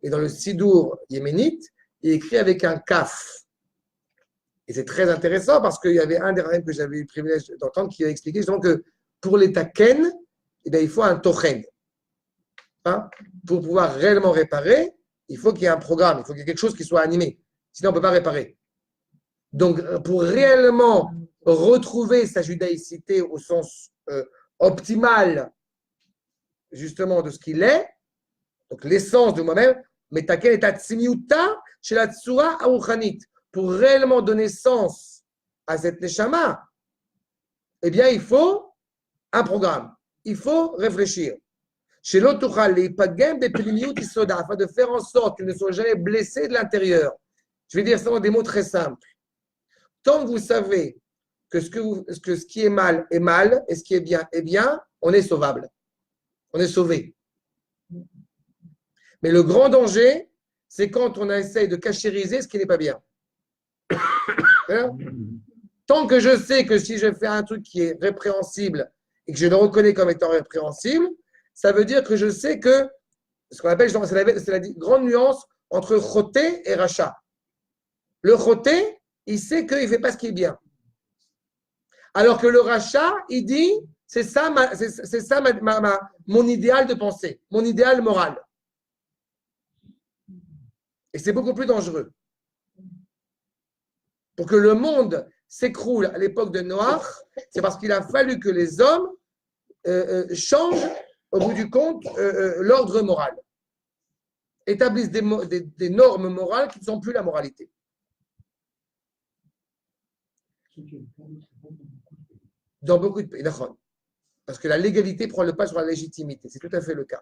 Et dans le Sidour yéménite, il est écrit avec un Kaf. Et c'est très intéressant parce qu'il y avait un des rabbins que j'avais eu le privilège d'entendre qui a expliqué justement que pour les Taken, eh bien, il faut un Tochen. Hein? Pour pouvoir réellement réparer, il faut qu'il y ait un programme, il faut qu'il y ait quelque chose qui soit animé. Sinon, on ne peut pas réparer. Donc, pour réellement retrouver sa judaïcité au sens optimal, justement, de ce qu'il est, donc l'essence de moi-même, mais taken et atzimiuta chez la tsura aruchanit, pour réellement donner sens à cette neshama, eh bien, il faut un programme. Il faut réfléchir. Chez l'autochal, les pagem bepelimiut isoda, afin de faire en sorte qu'ils ne soient jamais blessés de l'intérieur. Je vais dire ça dans des mots très simples. Tant que vous savez que ce qui est mal et ce qui est bien, on est sauvable. On est sauvé. Mais le grand danger, c'est quand on essaye de cachériser ce qui n'est pas bien. Tant que je sais que si je fais un truc qui est répréhensible et que je le reconnais comme étant répréhensible, ça veut dire que je sais que ce qu'on appelle, c'est la grande nuance entre choté et rachat. Le choté, il sait qu'il ne fait pas ce qui est bien. Alors que le rachat, il dit, c'est ça, mon idéal de pensée, mon idéal moral. Et c'est beaucoup plus dangereux. Pour que le monde s'écroule à l'époque de Noach, c'est parce qu'il a fallu que les hommes changent, au bout du compte, l'ordre moral. Établissent des normes morales qui ne sont plus la moralité. Dans beaucoup de pays, d'accord. Parce que la légalité prend le pas sur la légitimité. C'est tout à fait le cas.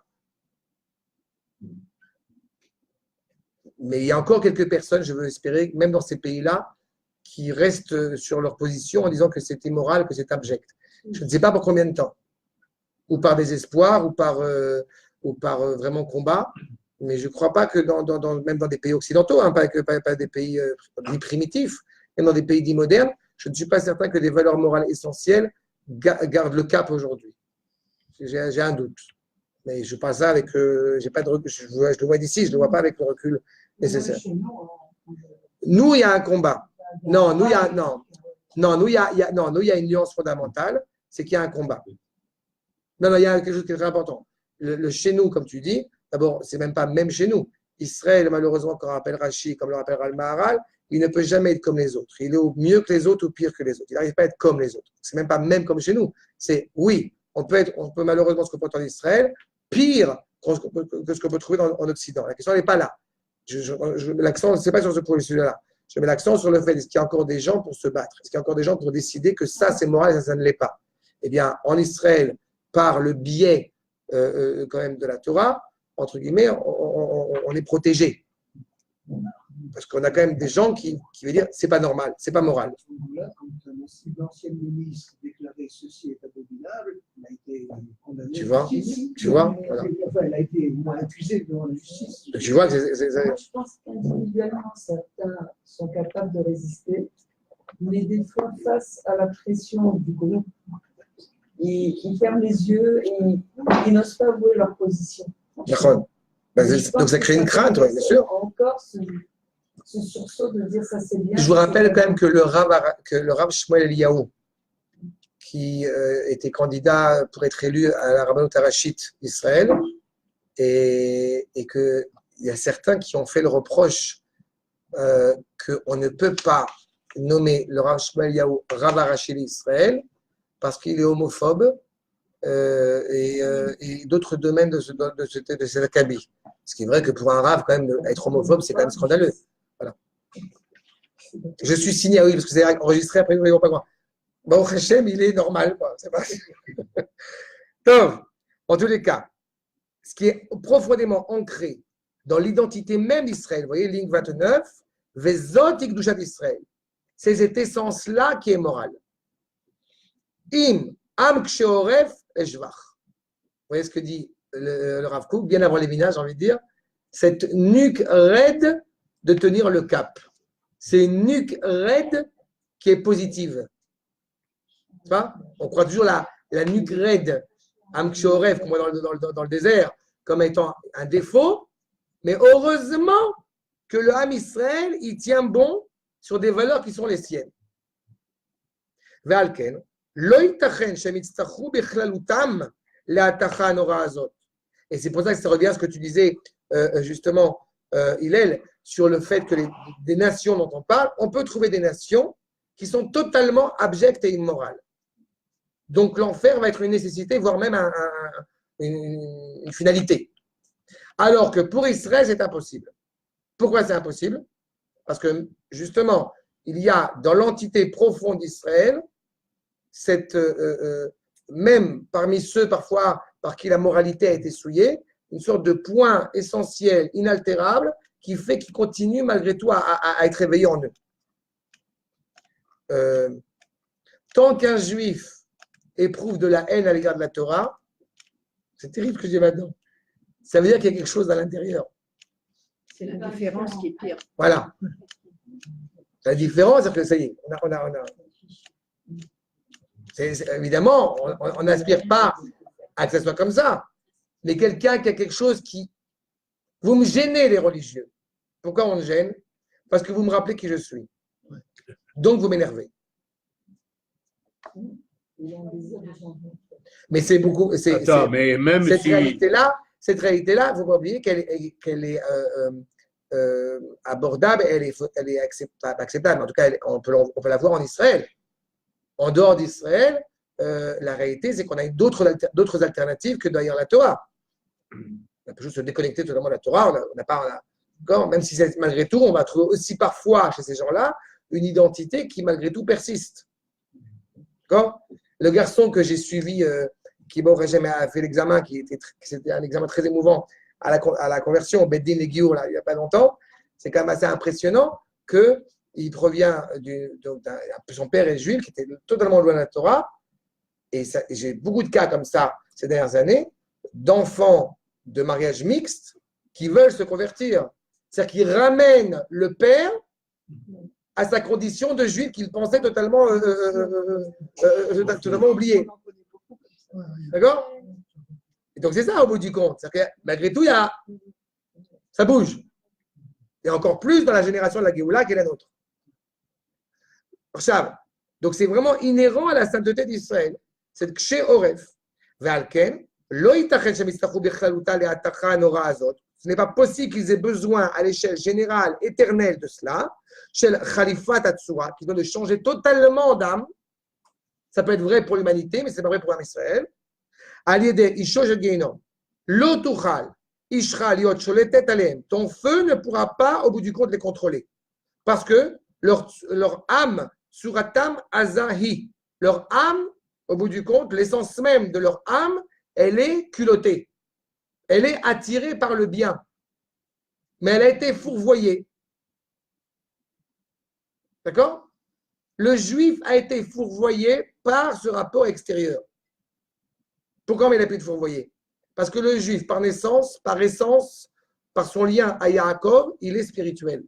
Mais il y a encore quelques personnes, je veux espérer, même dans ces pays-là, qui restent sur leur position en disant que c'est immoral, que c'est abject. Je ne sais pas pour combien de temps. Ou par désespoir, ou par vraiment combat. Mais je ne crois pas que même dans des pays occidentaux, hein, pas des pays dits primitifs, même dans des pays dits modernes, je ne suis pas certain que des valeurs morales essentielles gardent le cap aujourd'hui. J'ai un doute. Mais je pense ça avec. J'ai pas de recul. Je le vois d'ici, je ne le vois pas avec le recul nécessaire. Nous, il y a un combat. Non, nous, il y a une nuance fondamentale, c'est qu'il y a un combat. Non, il y a quelque chose qui est très important. Le chez nous, comme tu dis, d'abord, c'est même pas même chez nous. Israël, malheureusement, comme le rappelle Rashi, comme le rappelle Al-Maharal, il ne peut jamais être comme les autres. Il est mieux que les autres ou pire que les autres. Il n'arrive pas à être comme les autres. C'est même pas même comme chez nous. C'est oui, on peut malheureusement se comporter en Israël pire que ce qu'on peut trouver en Occident. La question n'est pas là. L'accent, ce n'est pas sur ce point-là. Je mets l'accent sur le fait est-ce qu'il y a encore des gens pour se battre? Est-ce qu'il y a encore des gens pour décider que ça, c'est moral et ça ne l'est pas? Eh bien, en Israël, par le biais quand même de la Torah, entre guillemets, on est protégé. Parce qu'on a quand même des gens qui veulent dire c'est pas normal, c'est pas moral. Quand l'ancien ministre déclarait ceci est abominable, il a été condamné. Tu vois, voilà. Enfin, il a été accusé devant la justice. Tu vois, Je pense qu'individuellement, certains sont capables de résister, mais des fois, face à la pression du groupe, ils ferment les yeux et ils n'osent pas avouer leur position. D'accord. Donc ça crée une crainte, oui, bien sûr. Encore ce sursaut de dire ça c'est bien. Je vous rappelle quand même que le Rav Shmuel Eliyahu, qui était candidat pour être élu à la Rabbanut Harashit d'Israël, et qu'il y a certains qui ont fait le reproche qu'on ne peut pas nommer le Rav Shmuel Eliyahu Rav Harashit d'Israël parce qu'il est homophobe et d'autres domaines de cet acabit. Ce qui est vrai que pour un Rav, quand même, être homophobe, c'est quand même scandaleux. Voilà. Je suis signé, oui, parce que c'est enregistré, après, ils ne pas quoi. Bon, Hachem, il est normal, quoi. C'est pas... Donc, en tous les cas, ce qui est profondément ancré dans l'identité même d'Israël, vous voyez, ligne 29, Vezot Ikdushat Israël, c'est cette essence-là qui est morale. Im, Am Ksheoref, Eshvach. Vous voyez ce que dit le Rav Kook, bien avant les minages, j'ai envie de dire, cette nuque raide de tenir le cap. C'est une nuque raide qui est positive. Tu vois? On croit toujours la nuque raide, Amkshorev, qu'on voit dans le désert, comme étant un défaut. Mais heureusement que le Ham Israël, il tient bon sur des valeurs qui sont les siennes. Ve'alken, lo yitachen shemitztachu bechlalutam le'atacha hanora hazot. Et c'est pour ça que ça revient à ce que tu disais justement, Hillel, sur le fait que des nations dont on parle, on peut trouver des nations qui sont totalement abjectes et immorales. Donc l'enfer va être une nécessité, voire même une finalité. Alors que pour Israël, c'est impossible. Pourquoi c'est impossible? Parce que justement, il y a dans l'entité profonde d'Israël, même parmi ceux parfois par qui la moralité a été souillée, une sorte de point essentiel, inaltérable, qui fait qu'ils continuent malgré tout à être éveillés en eux. Tant qu'un juif éprouve de la haine à l'égard de la Torah, c'est terrible ce que je dis maintenant, ça veut dire qu'il y a quelque chose à l'intérieur. C'est la différence qui est pire. Voilà. La différence, c'est que ça y est, évidemment, on n'aspire pas à que ce soit comme ça, mais quelqu'un qui a quelque chose qui... Vous me gênez, les religieux. Pourquoi on me gêne? Parce que vous me rappelez qui je suis. Donc, vous m'énervez. Mais c'est beaucoup... mais même cette si... réalité-là, vous ne pas oublier qu'elle est abordable, elle est acceptable. En tout cas, on peut la voir en Israël. En dehors d'Israël, la réalité, c'est qu'on a d'autres alternatives que derrière la Torah. On peut juste se déconnecter totalement de la Torah. On n'a pas, même si malgré tout, on va trouver aussi parfois chez ces gens-là une identité qui malgré tout persiste. D'accord? Le garçon que j'ai suivi, qui m'aurait jamais fait l'examen, c'était un examen très émouvant à la conversion, Beddin et Guillaume, il n'y a pas longtemps, c'est quand même assez impressionnant qu'il provient son père est juif, qui était totalement loin de la Torah, et j'ai beaucoup de cas comme ça ces dernières années, d'enfants de mariage mixte qui veulent se convertir. C'est-à-dire qu'ils ramènent le père à sa condition de juif qu'il pensait totalement oublié. D'accord? Et donc c'est ça au bout du compte. C'est-à-dire que malgré tout, ça bouge. Et encore plus dans la génération de la Géoula qui est la nôtre. Donc c'est vraiment inhérent à la sainteté d'Israël. C'est Kshe Oref. Ve'alken, lo yitachen shemitztachu bechlaluta le'atacha hanora hazot. Ce n'est pas possible qu'ils aient besoin à l'échelle générale, éternelle de cela, chez Khalifat Atsura, qui doit de changer totalement d'âme. Ça peut être vrai pour l'humanité, mais ce n'est pas vrai pour Israël. Aliede Isho Genom, Lotuchal, Ishra Liot Sholetet Alem. Ton feu ne pourra pas, au bout du compte, les contrôler. Parce que leur âme, Suratam Azahi, leur âme, au bout du compte, l'essence même de leur âme, elle est culottée. Elle est attirée par le bien. Mais elle a été fourvoyée. D'accord? Le juif a été fourvoyé par ce rapport extérieur. Pourquoi il a pu être fourvoyé? Parce que le juif, par naissance, par essence, par son lien à Yaakov, il est spirituel.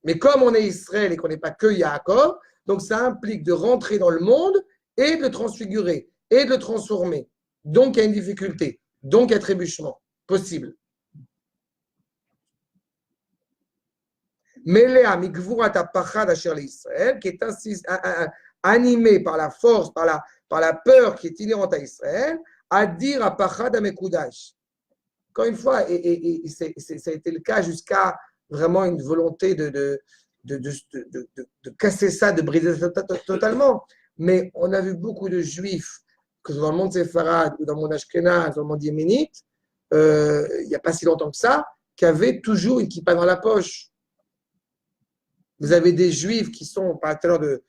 Mais comme on est Israël et qu'on n'est pas que Yaakov, donc ça implique de rentrer dans le monde et de le transfigurer et de le transformer. Donc il y a une difficulté. Donc, il y a trébuchement possible. Melea mikvurat apachad asher l'Israël, qui est ainsi animé par la force, par la peur qui est inhérente à Israël, à dire apachad amekudash. Encore une fois, et ça a été le cas jusqu'à vraiment une volonté de casser ça, de briser ça totalement. Mais on a vu beaucoup de juifs, que ce soit dans le monde séfarade ou dans le monde ashkénaze, dans le monde yéménite, il n'y a pas si longtemps que ça, qui avaient toujours une kippa dans la poche. Vous avez des juifs qui sont, on parlait tout à l'heure de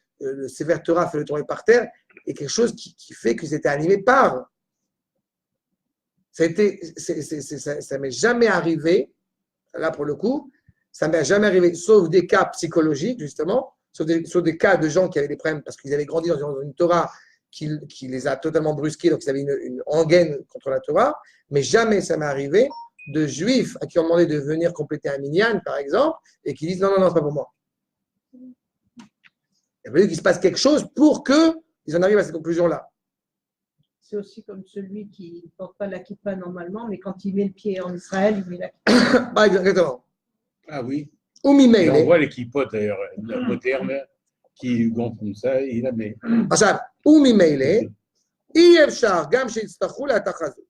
Sefer Torah, fait le tourner par terre, et quelque chose qui fait qu'ils étaient animés par. Ça ne m'est jamais arrivé, là pour le coup, ça ne m'est jamais arrivé, sauf des cas psychologiques, justement, sauf des cas de gens qui avaient des problèmes parce qu'ils avaient grandi dans une Torah qui les a totalement brusqués, donc ils avaient une rengaine contre la Torah, mais jamais ça m'est arrivé de juifs à qui on demandé de venir compléter un minyan, par exemple, et qui disent non, c'est pas pour moi. Il a fallu qu'il se passe quelque chose pour qu'ils en arrivent à cette conclusion-là. C'est aussi comme celui qui ne porte pas la kippa normalement, mais quand il met le pied en Israël, il met la kippa. Ah, exactement. Ah oui. Ou Et on Mimeile. voit les kippotes d'ailleurs, modernes, qui gonflent comme ça, il la met. עכשיו, וממילא, אי אפשר גם שיצטרכו להתכה זו.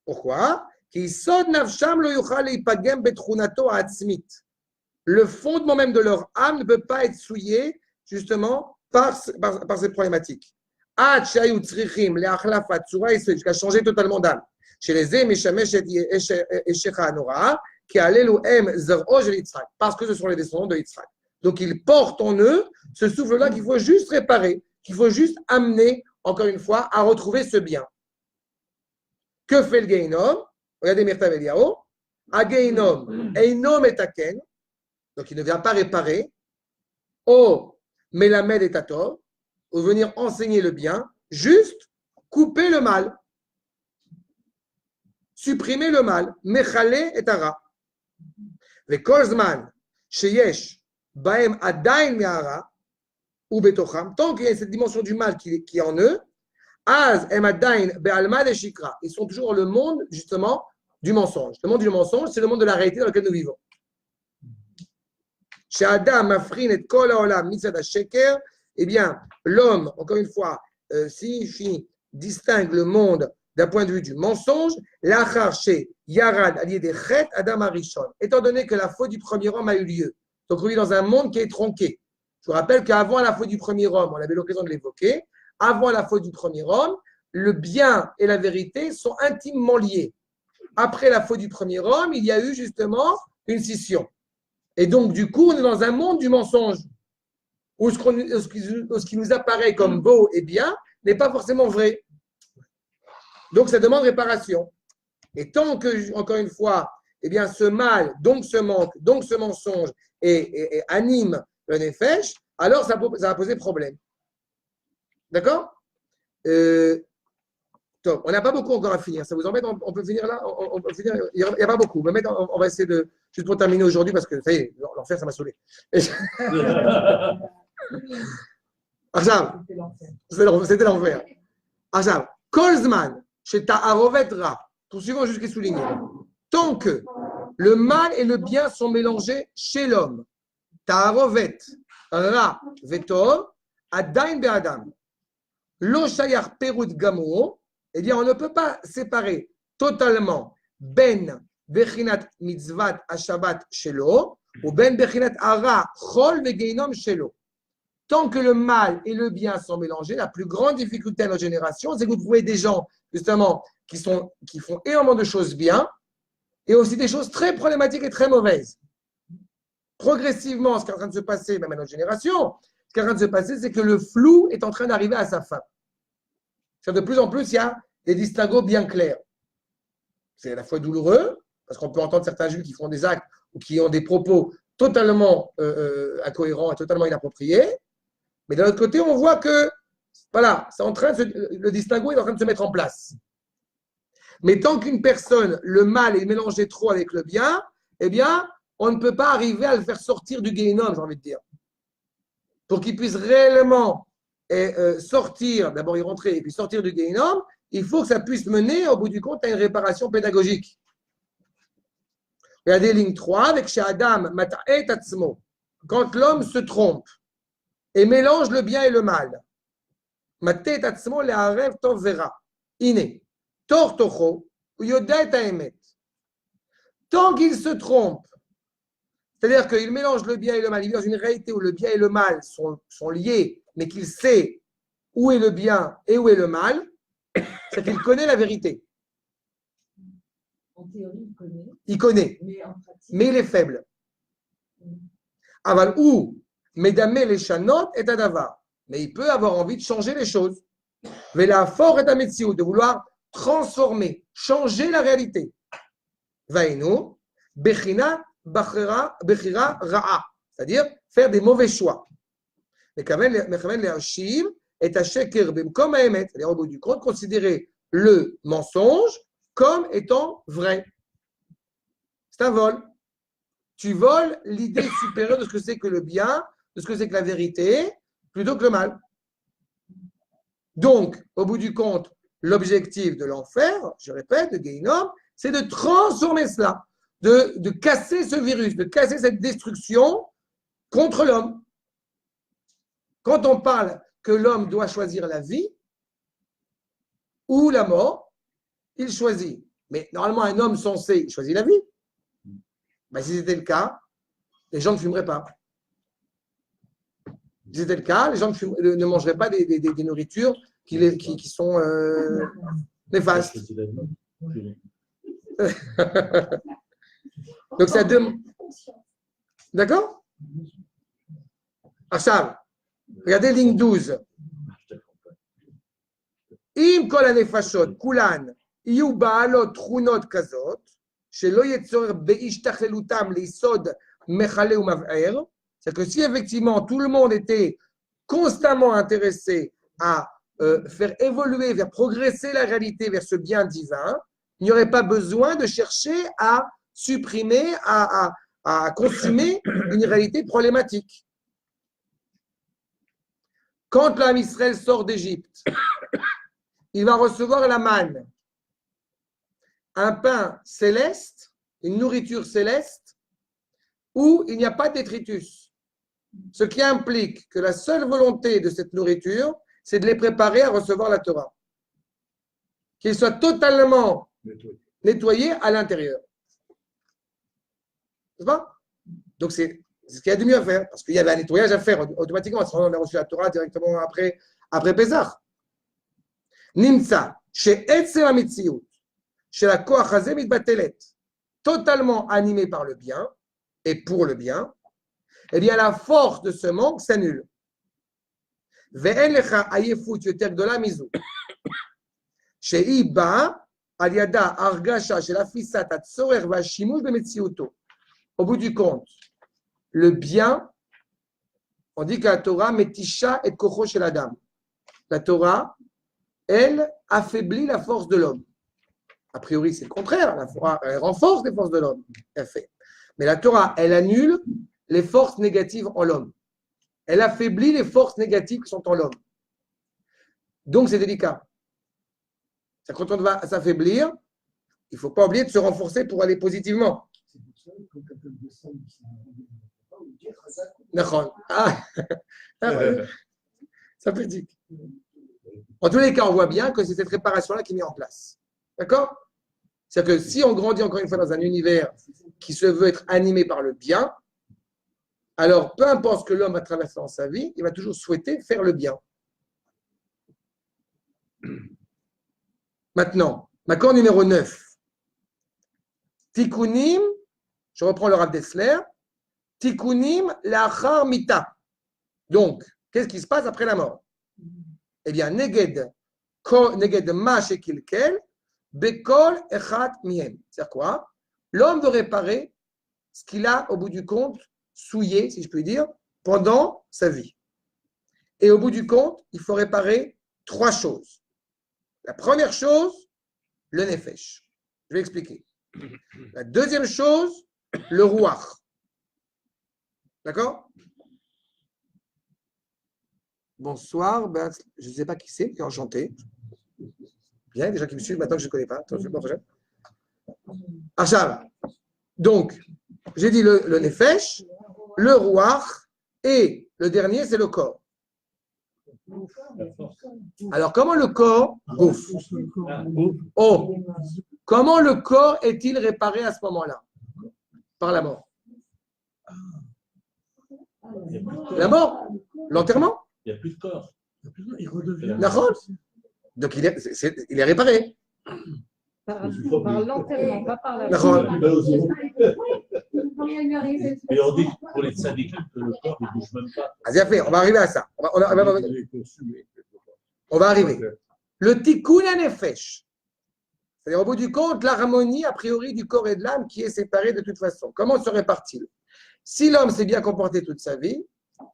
pourquoi? כי יסוד נפשם לא יוכל להיפגם בתכונתו העצמית. Le fondement même de leur âme ne peut pas être souillé, justement, par cette problématique. עד שהיו צריכים להחלפת צורה יסודית, jusqu'à changer totalement d'âme. שלזה משמש את אשך הנוראה, כי הללו הם זרעו של יצחק, parce que ce sont les descendants de Yitzhak. Donc, ils portent en eux ce souffle-là qu'il faut juste réparer, qu'il faut juste amener, encore une fois, à retrouver ce bien. Que fait le Geinom? Regardez Mirtav Eliyahu. A Geinom, Einom et Taken. Donc, il ne vient pas réparer. O Melamed et Tatov. Ou venir enseigner le bien. Juste couper le mal. Supprimer le mal. Mechale et Tara. Le Kozman, Sheyesh. Baem Adain Me'ara ou Betocham, tant qu'il y a cette dimension du mal qui est en eux, Az Em Adain Be'alma de Shikra, ils sont toujours dans le monde justement du mensonge. Le monde du mensonge, c'est le monde de la réalité dans lequel nous vivons. Chez Adam Mafrin et Kol Haolam Mitzad HaSheker, eh bien, l'homme, encore une fois, distingue le monde d'un point de vue du mensonge, l'achar chez Yarad allié des Chet Adam Arishon, étant donné que la faute du premier homme a eu lieu. Donc, on vit dans un monde qui est tronqué. Je vous rappelle qu'avant la faute du premier homme, on avait l'occasion de l'évoquer, avant la faute du premier homme, le bien et la vérité sont intimement liés. Après la faute du premier homme, il y a eu justement une scission. Et donc, du coup, on est dans un monde du mensonge, où ce qui nous apparaît comme beau et bien n'est pas forcément vrai. Donc, ça demande réparation. Et tant que, encore une fois, eh bien, ce mal, donc ce manque, donc ce mensonge, et anime le nefesh, alors ça va poser problème. D'accord? Top. On n'a pas beaucoup encore à finir. Ça vous embête? On peut finir là? On peut finir. Il n'y a pas beaucoup. Mais on va essayer de. Juste pour terminer aujourd'hui, parce que ça y est, l'enfer, ça m'a saoulé. עכשיו, c'était l'enfer. עכשיו, כל זמן שתערובת רע, poursuivons jusqu'à souligner, tant que le mal et le bien sont mélangés chez l'homme, ta'arovet, ra, vetov, adain be'adam, lo shayach perut gamur, eh bien, on ne peut pas séparer totalement ben bechinat mitzvat hashabat shelo, ou ben bechinat ara chol ve'geinom shelo. Tant que le mal et le bien sont mélangés, la plus grande difficulté à notre génération, c'est que vous trouvez des gens, justement, qui font énormément de choses bien, et aussi des choses très problématiques et très mauvaises. Progressivement, ce qui est en train de se passer, même à notre génération, ce qui est en train de se passer, c'est que le flou est en train d'arriver à sa fin. De plus en plus, il y a des distinguos bien clairs. C'est à la fois douloureux, parce qu'on peut entendre certains juifs qui font des actes ou qui ont des propos totalement incohérents et totalement inappropriés. Mais d'un autre côté, on voit que voilà, le distinguo est en train de se mettre en place. Mais tant qu'une personne, le mal est mélangé trop avec le bien, eh bien, on ne peut pas arriver à le faire sortir du Guéhénom, j'ai envie de dire. Pour qu'il puisse réellement sortir, d'abord y rentrer et puis sortir du Guéhénom, il faut que ça puisse mener, au bout du compte, à une réparation pédagogique. Regardez ligne 3 avec chez Adam, Mata'et Atzmo. Quand l'homme se trompe et mélange le bien et le mal, Mata'et Atzmo le'arev tov vera. Iné. Tortocho, ou yodet haemet. Tant qu'il se trompe, c'est-à-dire qu'il mélange le bien et le mal, il vit dans une réalité où le bien et le mal sont liés, mais qu'il sait où est le bien et où est le mal, c'est qu'il connaît la vérité. En théorie, il connaît. Il connaît, Mais en pratique. mais il est faible. Aval ou medame les chanot et adavar. Mais il peut avoir envie de changer les choses. Mais la force est à médecine, de vouloir transformer, changer la réalité. Vainu, bechina, bechira, ra'a. C'est-à-dire faire des mauvais choix. Mais quand même, les hachim est à sheker bimkom haemet. C'est-à-dire, au bout du compte, considérer le mensonge comme étant vrai. C'est un vol. Tu voles l'idée supérieure de ce que c'est que le bien, de ce que c'est que la vérité, plutôt que le mal. Donc, au bout du compte, l'objectif de l'enfer, je répète, de Guéhinom, c'est de transformer cela, de casser ce virus, de casser cette destruction contre l'homme. Quand on parle que l'homme doit choisir la vie ou la mort, il choisit. Mais normalement, un homme censé, il choisit la vie. Ben, si c'était le cas, les gens ne fumeraient pas. Si c'était le cas, les gens ne mangeraient pas des nourritures qui sont néfastes. Donc ça demande. D'accord? עכשיו, regardez ligne 12. אם כל הנפשות כולן יהיו בעלות תכונות כזאת, שלא יהיה צורך בהשתכללותם ליסוד מכלה ומבער, c'est-à-dire que si effectivement tout le monde était constamment intéressé à faire évoluer, faire progresser la réalité vers ce bien divin, il n'y aurait pas besoin de chercher à supprimer, à consumer une réalité problématique. Quand l'âme Israël sort d'Égypte, il va recevoir la manne, un pain céleste, une nourriture céleste, où il n'y a pas de détritus. Ce qui implique que la seule volonté de cette nourriture, c'est de les préparer à recevoir la Torah. Qu'ils soient totalement nettoyés à l'intérieur. C'est pas? Donc c'est ce qu'il y a de mieux à faire, parce qu'il y avait un nettoyage à faire automatiquement. On a reçu la Torah directement après Pesach. Nimtza, chez Etzem HaMetziut, chez la Koach Hazeh Mitbatelet, totalement animé par le bien et pour le bien, eh bien la force de ce manque s'annule. Ve'en lecha ayefut yoter gdola mizu. She'i ba al yada argasha shel afisat hatzorer v'hashimush bemetziuto. Au bout du compte, le bien, on dit que la Torah metisha et kocho shel adam. La Torah, elle affaiblit la force de l'homme. A priori, c'est le contraire. La Torah, elle renforce les forces de l'homme. Elle fait. Mais la Torah, elle annule les forces négatives en l'homme. Elle affaiblit les forces négatives qui sont en l'homme. Donc, c'est délicat. Quand on va s'affaiblir, il ne faut pas oublier de se renforcer pour aller positivement. C'est pour ça que quand quelqu'un descend, on va dire Hazak. D'accord. Ouais. Ça pratique. En tous les cas, on voit bien que c'est cette réparation-là qui est mise en place. D'accord? C'est-à-dire que si on grandit encore une fois dans un univers qui se veut être animé par le bien, alors peu importe ce que l'homme a traversé dans sa vie, il va toujours souhaiter faire le bien. Maintenant, accord numéro 9. Tikkunim, je reprends le Rav Dessler, Tikkunim lachar mita. Donc, qu'est-ce qui se passe après la mort? Eh bien, neged ma shekilkel, bekol echat miem. C'est quoi? L'homme doit réparer ce qu'il a, au bout du compte, souillé, si je puis dire, pendant sa vie. Et au bout du compte, il faut réparer 3 choses. La première chose, le nefesh. Je vais expliquer. La deuxième chose, le ruach. D'accord? Bonsoir, je ne sais pas qui c'est, qui est enchanté. Bien, il y a des gens qui me suivent maintenant que je ne connais pas. Achab. Donc, j'ai dit le nefesh, le ruach, et le dernier, c'est le corps. Alors, comment le corps bouffe? Oh, comment le corps est-il réparé à ce moment-là? Par la mort. La mort? L'enterrement? Il n'y a plus de corps. Il redevient. D'accord. Donc, il est réparé. Par l'enterrement, pas par la D'accord. Et on dit pour les tzadikim que le corps ne bouge même pas. Vas-y, fait, on va arriver à ça. On va arriver. Le tikkun nefesh, c'est-à-dire au bout du compte, l'harmonie a priori du corps et de l'âme qui est séparée de toute façon. Comment se répartit-il? Si l'homme s'est bien comporté toute sa vie,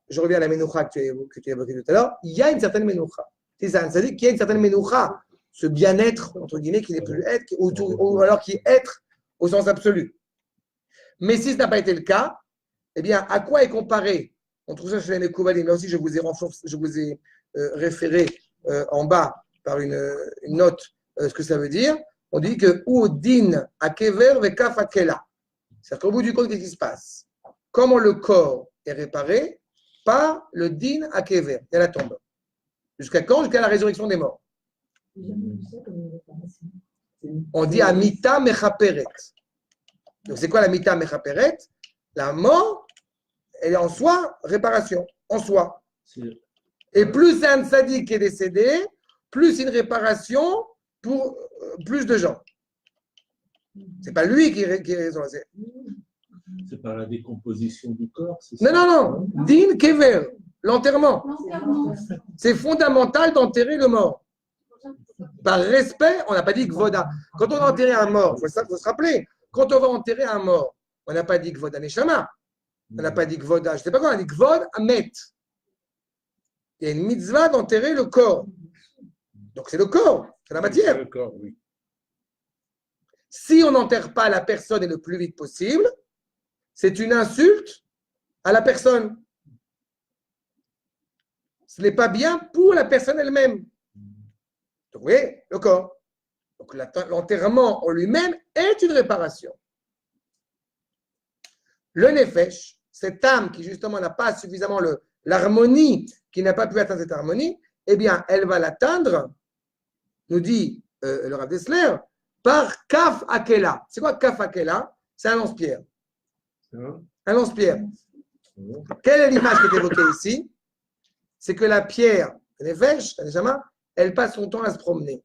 je reviens à la menoucha que tu as évoquée tout à l'heure, il y a une certaine menoucha. C'est ça, ça veut dire qu'il y a une certaine menoucha, ce bien-être, entre guillemets, qui n'est plus être, ou alors qui est être au sens absolu. Mais si ce n'a pas été le cas, eh bien, à quoi est comparé On trouve ça chez les Kouvalim. Là aussi, je vous ai renforcé, je vous ai référé en bas par une note ce que ça veut dire. On dit que ou din akever vekaf akela. C'est-à-dire qu'au bout du compte, qu'est-ce qui se passe? Comment le corps est réparé? Par le din akever. Il y a la tombe. Jusqu'à quand? Jusqu'à la résurrection des morts. On dit amita mechaperet. Donc c'est quoi la mita mechaperet? La mort, elle est en soi réparation, en soi. Et plus c'est un tzaddik qui est décédé, plus une réparation pour plus de gens. C'est pas lui qui est C'est par la décomposition du corps. Non, non, non. Din kever, l'enterrement. C'est fondamental d'enterrer le mort. Par respect, on n'a pas dit Gvoda. Quand on a enterré un mort, il faut se rappeler, quand on va enterrer un mort, on n'a pas dit Gvoda Neshama. On n'a pas dit Gvoda, je ne sais pas quoi, on a dit Gvod Amet. Il y a une mitzvah d'enterrer le corps. Donc c'est le corps, c'est la matière. Le corps, oui. Si on n'enterre pas la personne et le plus vite possible, c'est une insulte à la personne. Ce n'est pas bien pour la personne elle-même. Donc, vous voyez, le corps. Donc, l'enterrement en lui-même est une réparation. Le nefesh, cette âme qui justement n'a pas suffisamment l'harmonie, qui n'a pas pu atteindre cette harmonie, eh bien, elle va l'atteindre, nous dit le Rav Dessler, par Kaf Akela. C'est quoi Kaf Akela? C'est un lance-pierre. Un lance-pierre. Quelle est l'image qui est évoquée ici? C'est que la pierre, le nefesh, elle passe son temps à se promener.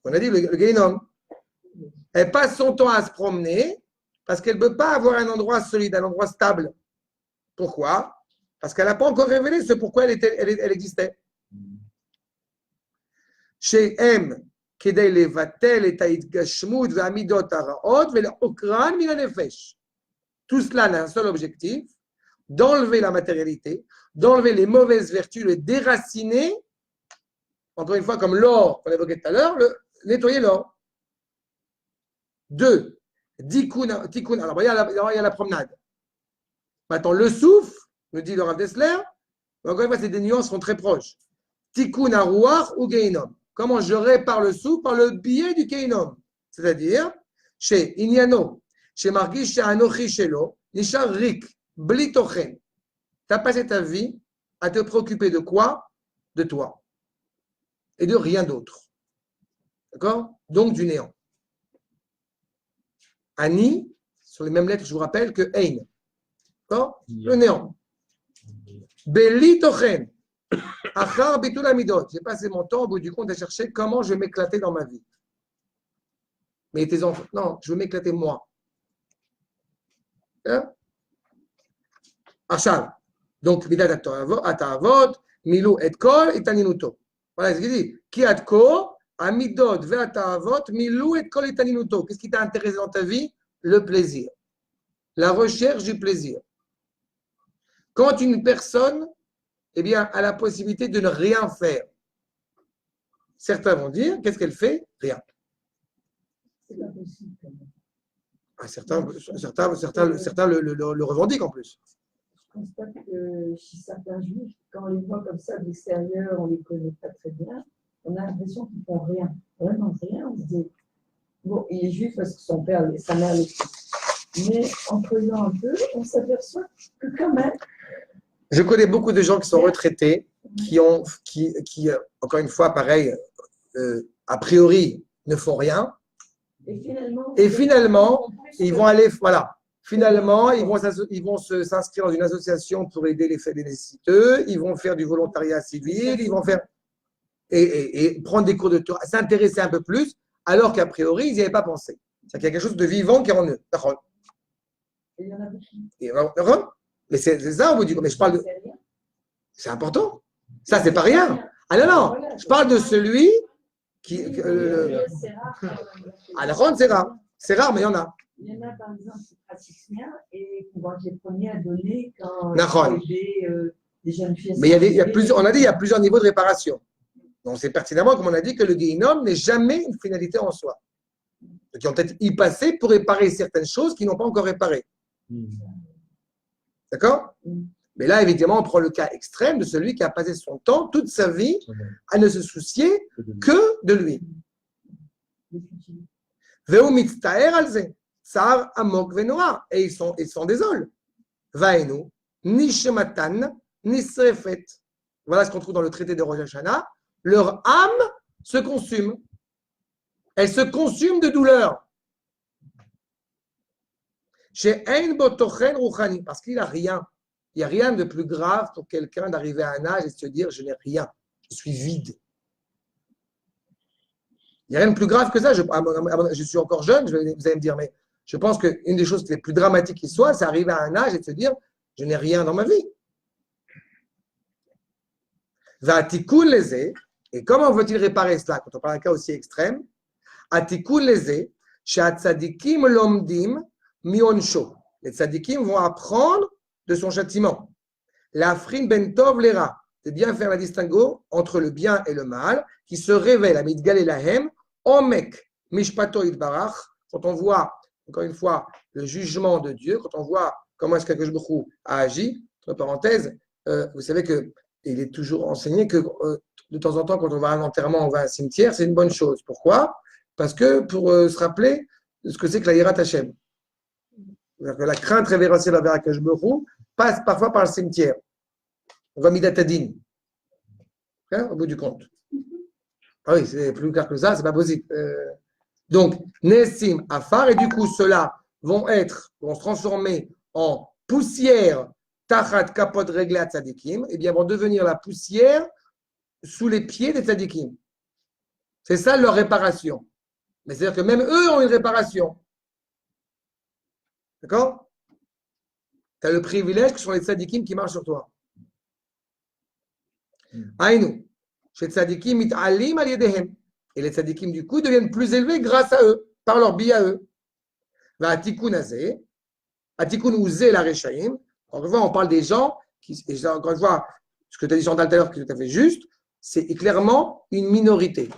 On a dit le Gehinom. Elle passe son temps à se promener parce qu'elle ne peut pas avoir un endroit solide, un endroit stable. Pourquoi? Parce qu'elle n'a pas encore révélé ce pourquoi elle existait. Chez M, kedei levatel et haïtgashmut ve'amidot haraot ve'leokran min hanefesh. Tout cela n'a un seul objectif, d'enlever la matérialité, d'enlever les mauvaises vertus, le déraciner, encore une fois, comme l'or qu'on évoquait tout à l'heure, nettoyer l'or. 2. Tikkun. Alors, il y a la promenade. Maintenant, le souffle, nous dit le Rav Dessler, encore une fois, ces deux nuances sont très proches. Tikkun haruach ou Gehinom. Comment je répare le souffle? Par le biais du Gehinom. C'est-à-dire, chez Inyano, chez Margish, chez Anochi Shelo, Nishar Rik, Bli Tochen. Tu as passé ta vie à te préoccuper de quoi? De toi. Et de rien d'autre. D'accord? Donc du néant. Ani, sur les mêmes lettres, je vous rappelle que Ein. D'accord? Le néant. Beli Tochen. Achar Bitul Amidot. J'ai passé mon temps au bout du compte à chercher comment je vais m'éclater dans ma vie. Mais tes enfants, non, je veux m'éclater moi. Hein? Achal. Donc, Midat Atavot, Milou et Kol et Taninuto. Voilà ce qu'il dit. Ki atko, Amidot ve'atavot, Milou et Kol et Taninuto. Qu'est-ce qui t'a intéressé dans ta vie? Le plaisir. La recherche du plaisir. Quand une personne, eh bien, a la possibilité de ne rien faire, certains vont dire, qu'est-ce qu'elle fait? Rien. C'est pas possible. Certains le revendiquent en plus. Je constate que chez certains juifs, quand on les voit comme ça de l'extérieur, on ne les connaît pas très bien, on a l'impression qu'ils ne font rien. Vraiment rien. On se dit, bon, il est juif parce que son père, sa mère l'est. Mais en creusant un peu, on s'aperçoit que quand même. Je connais beaucoup de gens qui sont retraités, qui encore une fois, pareil, a priori, ne font rien. Et finalement, ils vont aller, voilà. Finalement, ils vont s'inscrire dans une association pour aider les nécessiteux, ils vont faire du volontariat civil, ils vont faire et prendre des cours de Torah, s'intéresser un peu plus, alors qu'a priori, ils n'y avaient pas pensé. C'est qu'il y a quelque chose de vivant qui est en eux. Et il y en a beaucoup. Mais c'est ça au bout du compte. Mais je parle de. C'est important. Ça, c'est pas rien. Ah non, non. Je parle de celui qui. Alors, c'est rare. C'est rare, mais il y en a. Il y en a, par exemple, qui pratiquent bien et qui vont être les premiers à donner quand des jeunes filles. Mais il y a plusieurs, on a dit il y a plusieurs niveaux de réparation. Donc, c'est pertinemment, comme on a dit, que le Gehinom n'est jamais une finalité en soi. Donc, ils vont peut-être y passer pour réparer certaines choses qu'ils n'ont pas encore réparées. D'accord? Mais là, évidemment, on prend le cas extrême de celui qui a passé son temps, toute sa vie, à ne se soucier que de lui. Veu mitztaer al ze, tsar amok venora. Et ils s'en désolent. Vaenu, nishematan, nisrefet. Voilà ce qu'on trouve dans le traité de Rosh Hashanah. Leur âme se consume. Elle se consume de douleur. Chez Ein Botochen Rouchani, parce qu'il n'a rien. Il n'y a rien de plus grave pour quelqu'un d'arriver à un âge et de se dire je n'ai rien, je suis vide. Il n'y a rien de plus grave que ça. Je suis encore jeune, vous allez me dire, mais je pense qu'une des choses les plus dramatiques qui soit, c'est arriver à un âge et de se dire je n'ai rien dans ma vie. Vatikun leze, et comment veut-il réparer cela quand on parle d'un cas aussi extrême? Atikun leze, she'atzadikim lomdim mionsho. Les tzadikim vont apprendre de son châtiment. L'afrin ben tov lera, c'est bien faire la distinguo entre le bien et le mal, qui se révèle à mitgal et lahem, omek mishpato idbarach, quand on voit, encore une fois, le jugement de Dieu, quand on voit comment est-ce qu'Akadosh Baruch Hu a agi, entre parenthèses, vous savez que il est toujours enseigné que de temps en temps, quand on va à un enterrement, on va à un cimetière, c'est une bonne chose. Pourquoi? Parce que pour se rappeler de ce que c'est que la Yirat Hashem. La crainte révérentielle envers Akadosh Baruch Hu passe parfois par le cimetière. On va Midatadin. Au bout du compte. Ah oui, c'est plus clair que ça, c'est pas possible. Donc, Nessim, Afar, et du coup, ceux-là vont se transformer en poussière Tachat Kapot Reglat Tzadikim, et bien vont devenir la poussière sous les pieds des Tzadikim. C'est ça leur réparation. Mais c'est-à-dire que même eux ont une réparation. D'accord? Tu as le privilège que ce sont les Tzadikim qui marchent sur toi. Aïnou. Chez Tzadikim, mit'alim al yedehem. Et les Tzadikim, du coup, deviennent plus élevés grâce à eux, par leur biais à eux. Va atikun azeh, atikun uzeh la rechaim. Encore une fois, on parle des gens qui, et encore une fois, ce que tu as dit Chantal tout à l'heure, qui est tout à fait juste, c'est clairement une minorité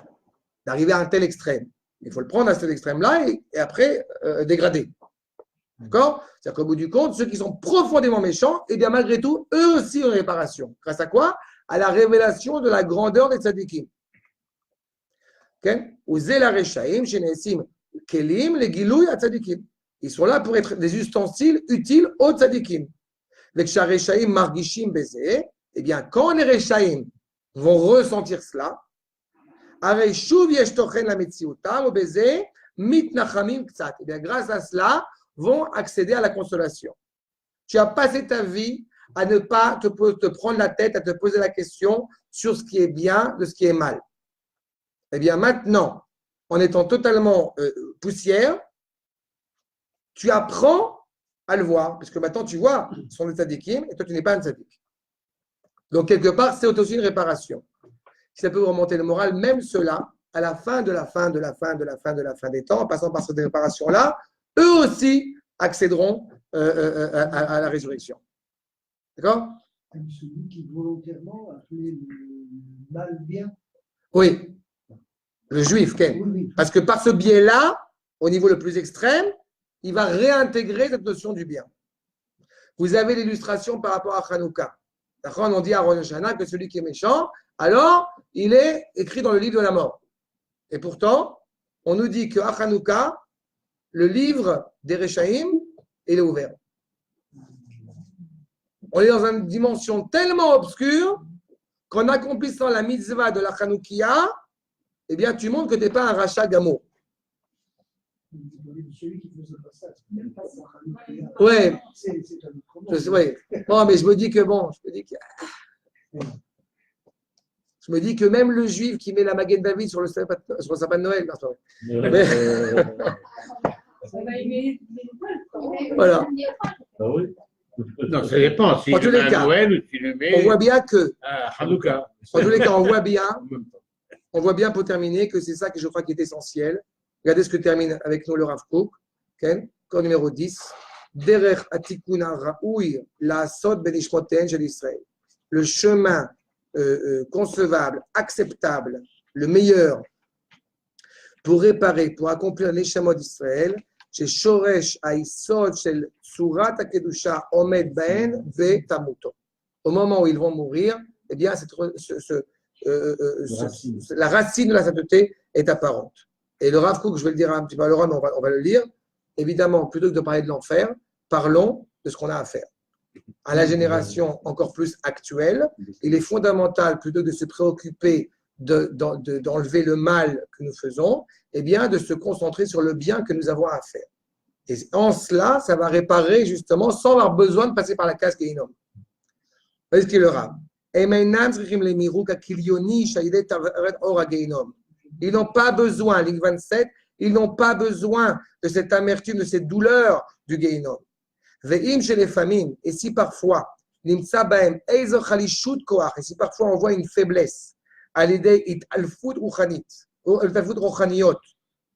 d'arriver à un tel extrême. Il faut le prendre à cet extrême-là et après dégrader. D'accord? C'est-à-dire qu'au bout du compte, ceux qui sont profondément méchants, eh bien malgré tout, eux aussi ont une réparation. Grâce à quoi? À la révélation de la grandeur des tzadikim. Uzeh la rechaim, shenesim kelim, les gilouy à tzadikim. Ils sont là pour être des ustensiles utiles aux tzadikim. Les rechaim margishim beze, eh bien quand les rechaim vont ressentir cela, arei shuv yesh tochen la metziutam beze mitnachamim ktsat. Eh bien grâce à cela, vont accéder à la consolation. Tu as passé ta vie à ne pas te prendre la tête, à te poser la question sur ce qui est bien, de ce qui est mal. Eh bien maintenant, en étant totalement poussière, tu apprends à le voir, parce que maintenant tu vois son tzadikim et toi tu n'es pas un tzadik. Donc quelque part, c'est aussi une réparation. Si ça peut remonter le moral, même ceux-là, à la fin de la fin des temps, en passant par cette réparation-là, eux aussi accéderont à la résurrection. D'accord? Celui qui volontairement appelait le mal bien. Oui. Le juif, Ken. Oui. Parce que par ce biais-là, au niveau le plus extrême, il va réintégrer cette notion du bien. Vous avez l'illustration par rapport à Hanouka. On dit à Rosh Hashanah que celui qui est méchant, alors il est écrit dans le livre de la mort. Et pourtant, on nous dit qu'à Hanouka, le livre des Rechaim, il est ouvert. On est dans une dimension tellement obscure qu'en accomplissant la mitzvah de la Hanoukia, eh bien, tu montres que tu n'es pas un rachat gamo. Celui qui faisait pas ça, c'est même pas ça. Ouais. C'est un autre monde. Ouais. Bon, mais je me dis que je me dis que même le juif qui met la Magen David sur le sapin de Noël, voilà. Ah oui. Non, ça dépend. Si En tous tu les mets cas, à Noël ou tu le mets on voit bien que, à Hanouka. en tous les cas, on voit bien pour terminer que c'est ça que je crois qui est essentiel. Regardez ce que termine avec nous le Rav Kook. Corps numéro 10. Derech atikuna raoui la sod benishmoten shel Israël. Le chemin concevable, acceptable, le meilleur pour réparer, pour accomplir les neshamot d'Israël, ששורש היסוד של צורת הקדושה עומד בהן ותמותו. Au moment où ils vont mourir, eh bien, la racine de la sainteté est apparente. Et le Rav Kook, je vais le dire un petit peu à l'oral, mais on va le lire. Évidemment, plutôt que de parler de l'enfer, parlons de ce qu'on a à faire. À la génération encore plus actuelle, il est fondamental, plutôt que de se préoccuper d'enlever le mal que nous faisons, eh bien, de se concentrer sur le bien que nous avons à faire. Et en cela, ça va réparer justement sans avoir besoin de passer par la case Gehinom. Voyez ce qu'il leur a. Ils n'ont pas besoin, ligne 27, ils n'ont pas besoin de cette amertume, de cette douleur du Gehinom. Et si parfois, et si parfois on voit une faiblesse, à l'idée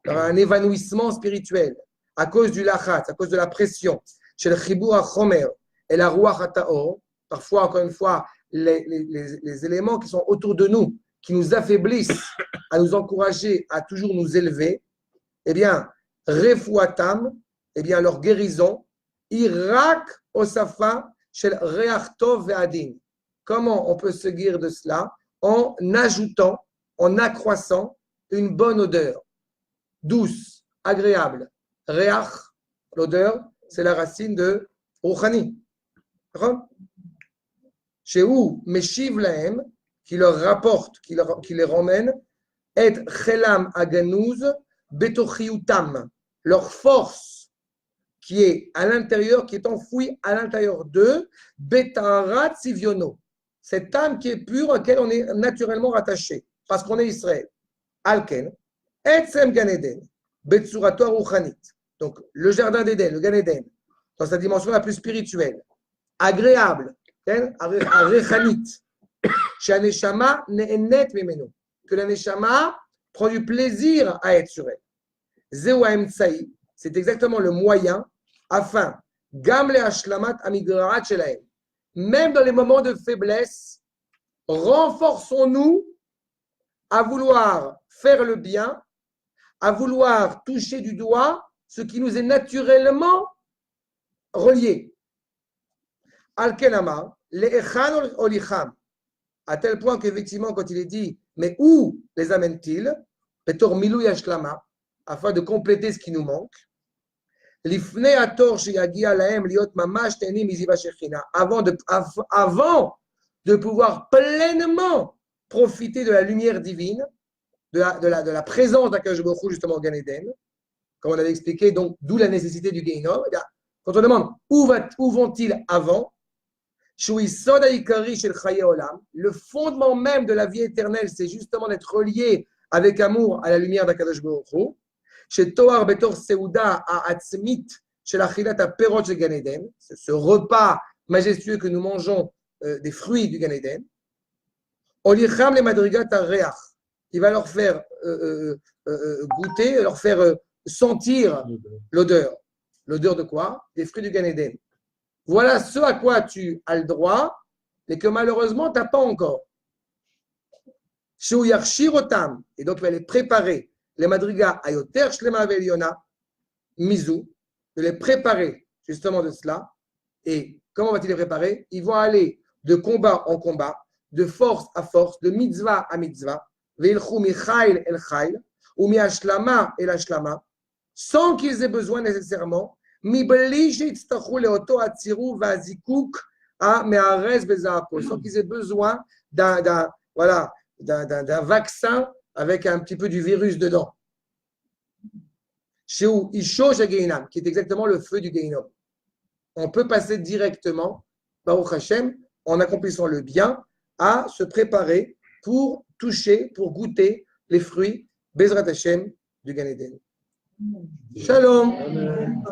un évanouissement spirituel, à cause du lachat, à cause de la pression, chez le chibur ha-chomer et la ruach ha-taor, parfois, encore une fois, les éléments qui sont autour de nous, qui nous affaiblissent, à nous encourager à toujours nous élever, eh bien, refuatam, eh bien, leur guérison, irak osafa shel reach tov ve'adin. Comment on peut se guérir de cela? En ajoutant, en accroissant une bonne odeur, douce, agréable. Reach, l'odeur, c'est la racine de Rouchani. Chez où Meshiv Lahem, qui leur rapporte, qui les ramène, et Chelam Aganouz Betochiutam, leur force qui est à l'intérieur, qui est enfouie à l'intérieur d'eux, Betarat Siviono, cette âme qui est pure, à laquelle on est naturellement rattaché, parce qu'on est Israël. Alken, Etzem Ganeden, Betsurato Rouchanit. Donc, le jardin d'Éden, le Gan Eden, dans sa dimension la plus spirituelle, agréable, Arechanit, chez Neshama Ne'enet Mimeno, que la Neshama prend du plaisir à être sur elle. Zéoaem Tsaï, c'est exactement le moyen afin, Gam le Hashlamat Amigraat Shelaem, même dans les moments de faiblesse, renforçons-nous à vouloir faire le bien, à vouloir toucher du doigt ce qui nous est naturellement relié. Al-Kenama, le'echan olicham, à tel point qu'effectivement, quand il est dit, mais où les amène-t-il? Betor milou yashlama, afin de compléter ce qui nous manque. Lifne ator sheyagia lahem liot mamash teni miziva shechina, avant de pouvoir pleinement profiter de la lumière divine, de la présence d'Akadosh Baruch Hu, justement au Gan Eden, comme on avait expliqué, donc d'où la nécessité du Gehinom. Quand on demande où vont-ils avant, le fondement même de la vie éternelle, c'est justement d'être relié avec amour à la lumière d'Akadosh Baruch Hu. Chez Toar Betor Seuda à Atzmit, chez la Chilat à Perot chez Gan Eden, ce repas majestueux que nous mangeons des fruits du Gan Eden. Olicham le Madrigat Reach, il va leur faire goûter, leur faire sentir l'odeur. L'odeur de quoi? Des fruits du Gan Eden. Voilà ce à quoi tu as le droit, mais que malheureusement, tu n'as pas encore. Et donc, il va les préparer. Les madrigas ayoter shlema veliona, mizou, de les préparer justement de cela. Et comment va-t-il les préparer? Ils vont aller de combat en combat, de force à force, de mitzvah à mitzvah, veilchou mi chayl el chayl, ou mi ashlama el ashlama, sans qu'ils aient besoin nécessairement sans qu'ils aient besoin d'un vaccin avec un petit peu du virus dedans. Chez Isho Shagehinam, qui est exactement le feu du Gehinom. On peut passer directement, Baruch Hashem, en accomplissant le bien, à se préparer pour toucher, pour goûter les fruits, Bezrat Hashem, du Gan Eden. Shalom. Amen.